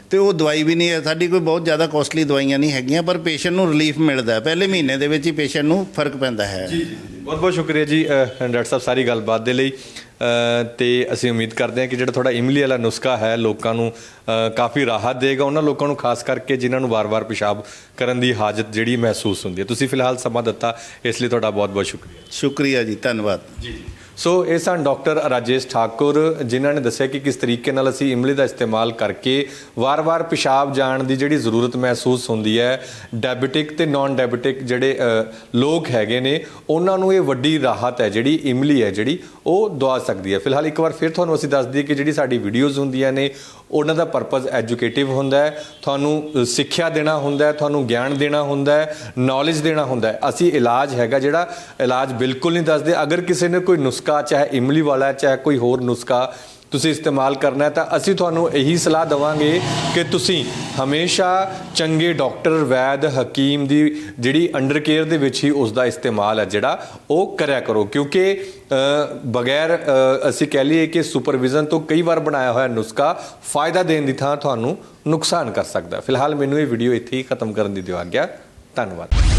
ਤੇ ਉਹ ਦਵਾਈ ਵੀ ਨਹੀਂ ਹੈ। ਸਾਡੀ ਕੋਈ ਬਹੁਤ ਜ਼ਿਆਦਾ ਕੋਸਟਲੀ ਦਵਾਈਆਂ ਨਹੀਂ ਹੈਗੀਆਂ, ਪਰ ਪੇਸ਼ੈਂਟ ਨੂੰ ਰਿਲੀਫ ਮਿਲਦਾ ਪਹਿਲੇ ਮਹੀਨੇ ਦੇ ਵਿੱਚ ਹੀ, ਪੇਸ਼ੈਂਟ ਨੂੰ ਫਰਕ ਪੈਂਦਾ ਹੈ। ਜੀ ਬਹੁਤ ਬਹੁਤ ਸ਼ੁਕਰੀਆ ਜੀ ਡਾਕਟਰ ਸਾਹਿਬ ਸਾਰੀ ਗੱਲਬਾਤ ਦੇ ਲਈ। ਤੇ ਅਸੀਂ ਉਮੀਦ ਕਰਦੇ ਹਾਂ ਕਿ ਜਿਹੜਾ ਤੁਹਾਡਾ ਇਮਲੀ ਵਾਲਾ ਨੁਸਖਾ ਹੈ ਲੋਕਾਂ ਨੂੰ ਕਾਫੀ ਰਾਹਤ ਦੇਗਾ, ਉਹਨਾਂ ਲੋਕਾਂ ਨੂੰ ਖਾਸ ਕਰਕੇ ਜਿਨ੍ਹਾਂ ਨੂੰ ਵਾਰ-ਵਾਰ ਪਿਸ਼ਾਬ ਕਰਨ ਦੀ ਹਾਜਤ ਜਿਹੜੀ ਮਹਿਸੂਸ ਹੁੰਦੀ ਹੈ। ਤੁਸੀਂ ਫਿਲਹਾਲ ਸਮਾਂ ਦਿੱਤਾ ਇਸ ਲਈ ਤੁਹਾਡਾ ਬਹੁਤ ਬਹੁਤ ਸ਼ੁਕਰੀਆ। ਸ਼ੁਕਰੀਆ ਜੀ, ਧੰਨਵਾਦ ਜੀ। ਸੋ ਇਹ ਸਨ ਡਾਕਟਰ ਰਾਜੇਸ਼ ਠਾਕੁਰ ਜਿਨ੍ਹਾਂ ਨੇ ਦੱਸਿਆ ਕਿ ਕਿਸ ਤਰੀਕੇ ਨਾਲ ਅਸੀਂ ਇਮਲੀ ਦਾ ਇਸਤੇਮਾਲ ਕਰਕੇ ਵਾਰ-ਵਾਰ ਪਿਸ਼ਾਬ ਜਾਣ ਦੀ ਜਿਹੜੀ ਜ਼ਰੂਰਤ ਮਹਿਸੂਸ ਹੁੰਦੀ ਹੈ ਡਾਇਬਟਿਕ ਤੇ ਨਾਨ ਡਾਇਬਟਿਕ ਜਿਹੜੇ ਲੋਕ ਹੈਗੇ ਨੇ ਉਹਨਾਂ ਨੂੰ ਇਹ ਵੱਡੀ ਰਾਹਤ ਹੈ ਜਿਹੜੀ ਇਮਲੀ ਹੈ ਜਿਹੜੀ ਉਹ ਦਵਾ ਸਕਦੀ ਹੈ। ਫਿਲਹਾਲ ਇੱਕ ਵਾਰ ਫਿਰ ਤੁਹਾਨੂੰ ਅਸੀਂ ਦੱਸ ਦਈਏ ਕਿ ਜਿਹੜੀ ਸਾਡੀ ਵੀਡੀਓਜ਼ ਹੁੰਦੀਆਂ ਨੇ ਉਹਨਾਂ ਦਾ ਪਰਪਸ ਐਜੂਕੇਟਿਵ ਹੁੰਦਾ ਹੈ, ਤੁਹਾਨੂੰ ਸਿੱਖਿਆ ਦੇਣਾ ਹੁੰਦਾ ਹੈ, ਤੁਹਾਨੂੰ ਗਿਆਨ ਦੇਣਾ ਹੁੰਦਾ ਹੈ, ਨੌਲੇਜ ਦੇਣਾ ਹੁੰਦਾ ਹੈ। ਅਸੀਂ ਇਲਾਜ ਹੈਗਾ ਜਿਹੜਾ ਇਲਾਜ ਬਿਲਕੁਲ ਨਹੀਂ ਦੱਸਦੇ। ਅਗਰ ਕਿਸੇ ਨੇ ਕੋਈ ਨੁਸਖਾ ਚਾਹੇ ਇਮਲੀ ਵਾਲਾ ਚਾਹੇ ਕੋਈ ਹੋਰ ਨੁਸਖਾ ਤੁਸੀਂ ਇਸਤੇਮਾਲ ਕਰਨਾ ਹੈ ਤਾਂ ਅਸੀਂ ਤੁਹਾਨੂੰ ਇਹੀ ਸਲਾਹ ਦੇਵਾਂਗੇ ਕਿ ਤੁਸੀਂ ਹਮੇਸ਼ਾ ਚੰਗੇ ਡਾਕਟਰ, ਵੈਦ, ਹਕੀਮ ਦੀ ਜਿਹੜੀ ਅੰਡਰ ਕੇਅਰ ਦੇ ਵਿੱਚ ਹੀ ਉਸ ਦਾ ਇਸਤੇਮਾਲ ਹੈ ਜਿਹੜਾ ਉਹ ਕਰਿਆ ਕਰੋ, ਕਿਉਂਕਿ ਬਗੈਰ ਅਸੀਂ ਕਹਿ ਲਈਏ ਕਿ ਸੁਪਰਵਿਜ਼ਨ ਤੋਂ ਕਈ ਵਾਰ ਬਣਾਇਆ ਹੋਇਆ ਨੁਸਖਾ ਫਾਇਦਾ ਦੇਣ ਦੀ ਥਾਂ ਤੁਹਾਨੂੰ ਨੁਕਸਾਨ ਕਰ ਸਕਦਾ। ਫਿਲਹਾਲ ਮੈਨੂੰ ਇਹ ਵੀਡੀਓ ਇੱਥੇ ਹੀ ਖਤਮ ਕਰਨ ਦੀ ਦਿਓ ਆਗਿਆ। ਧੰਨਵਾਦ।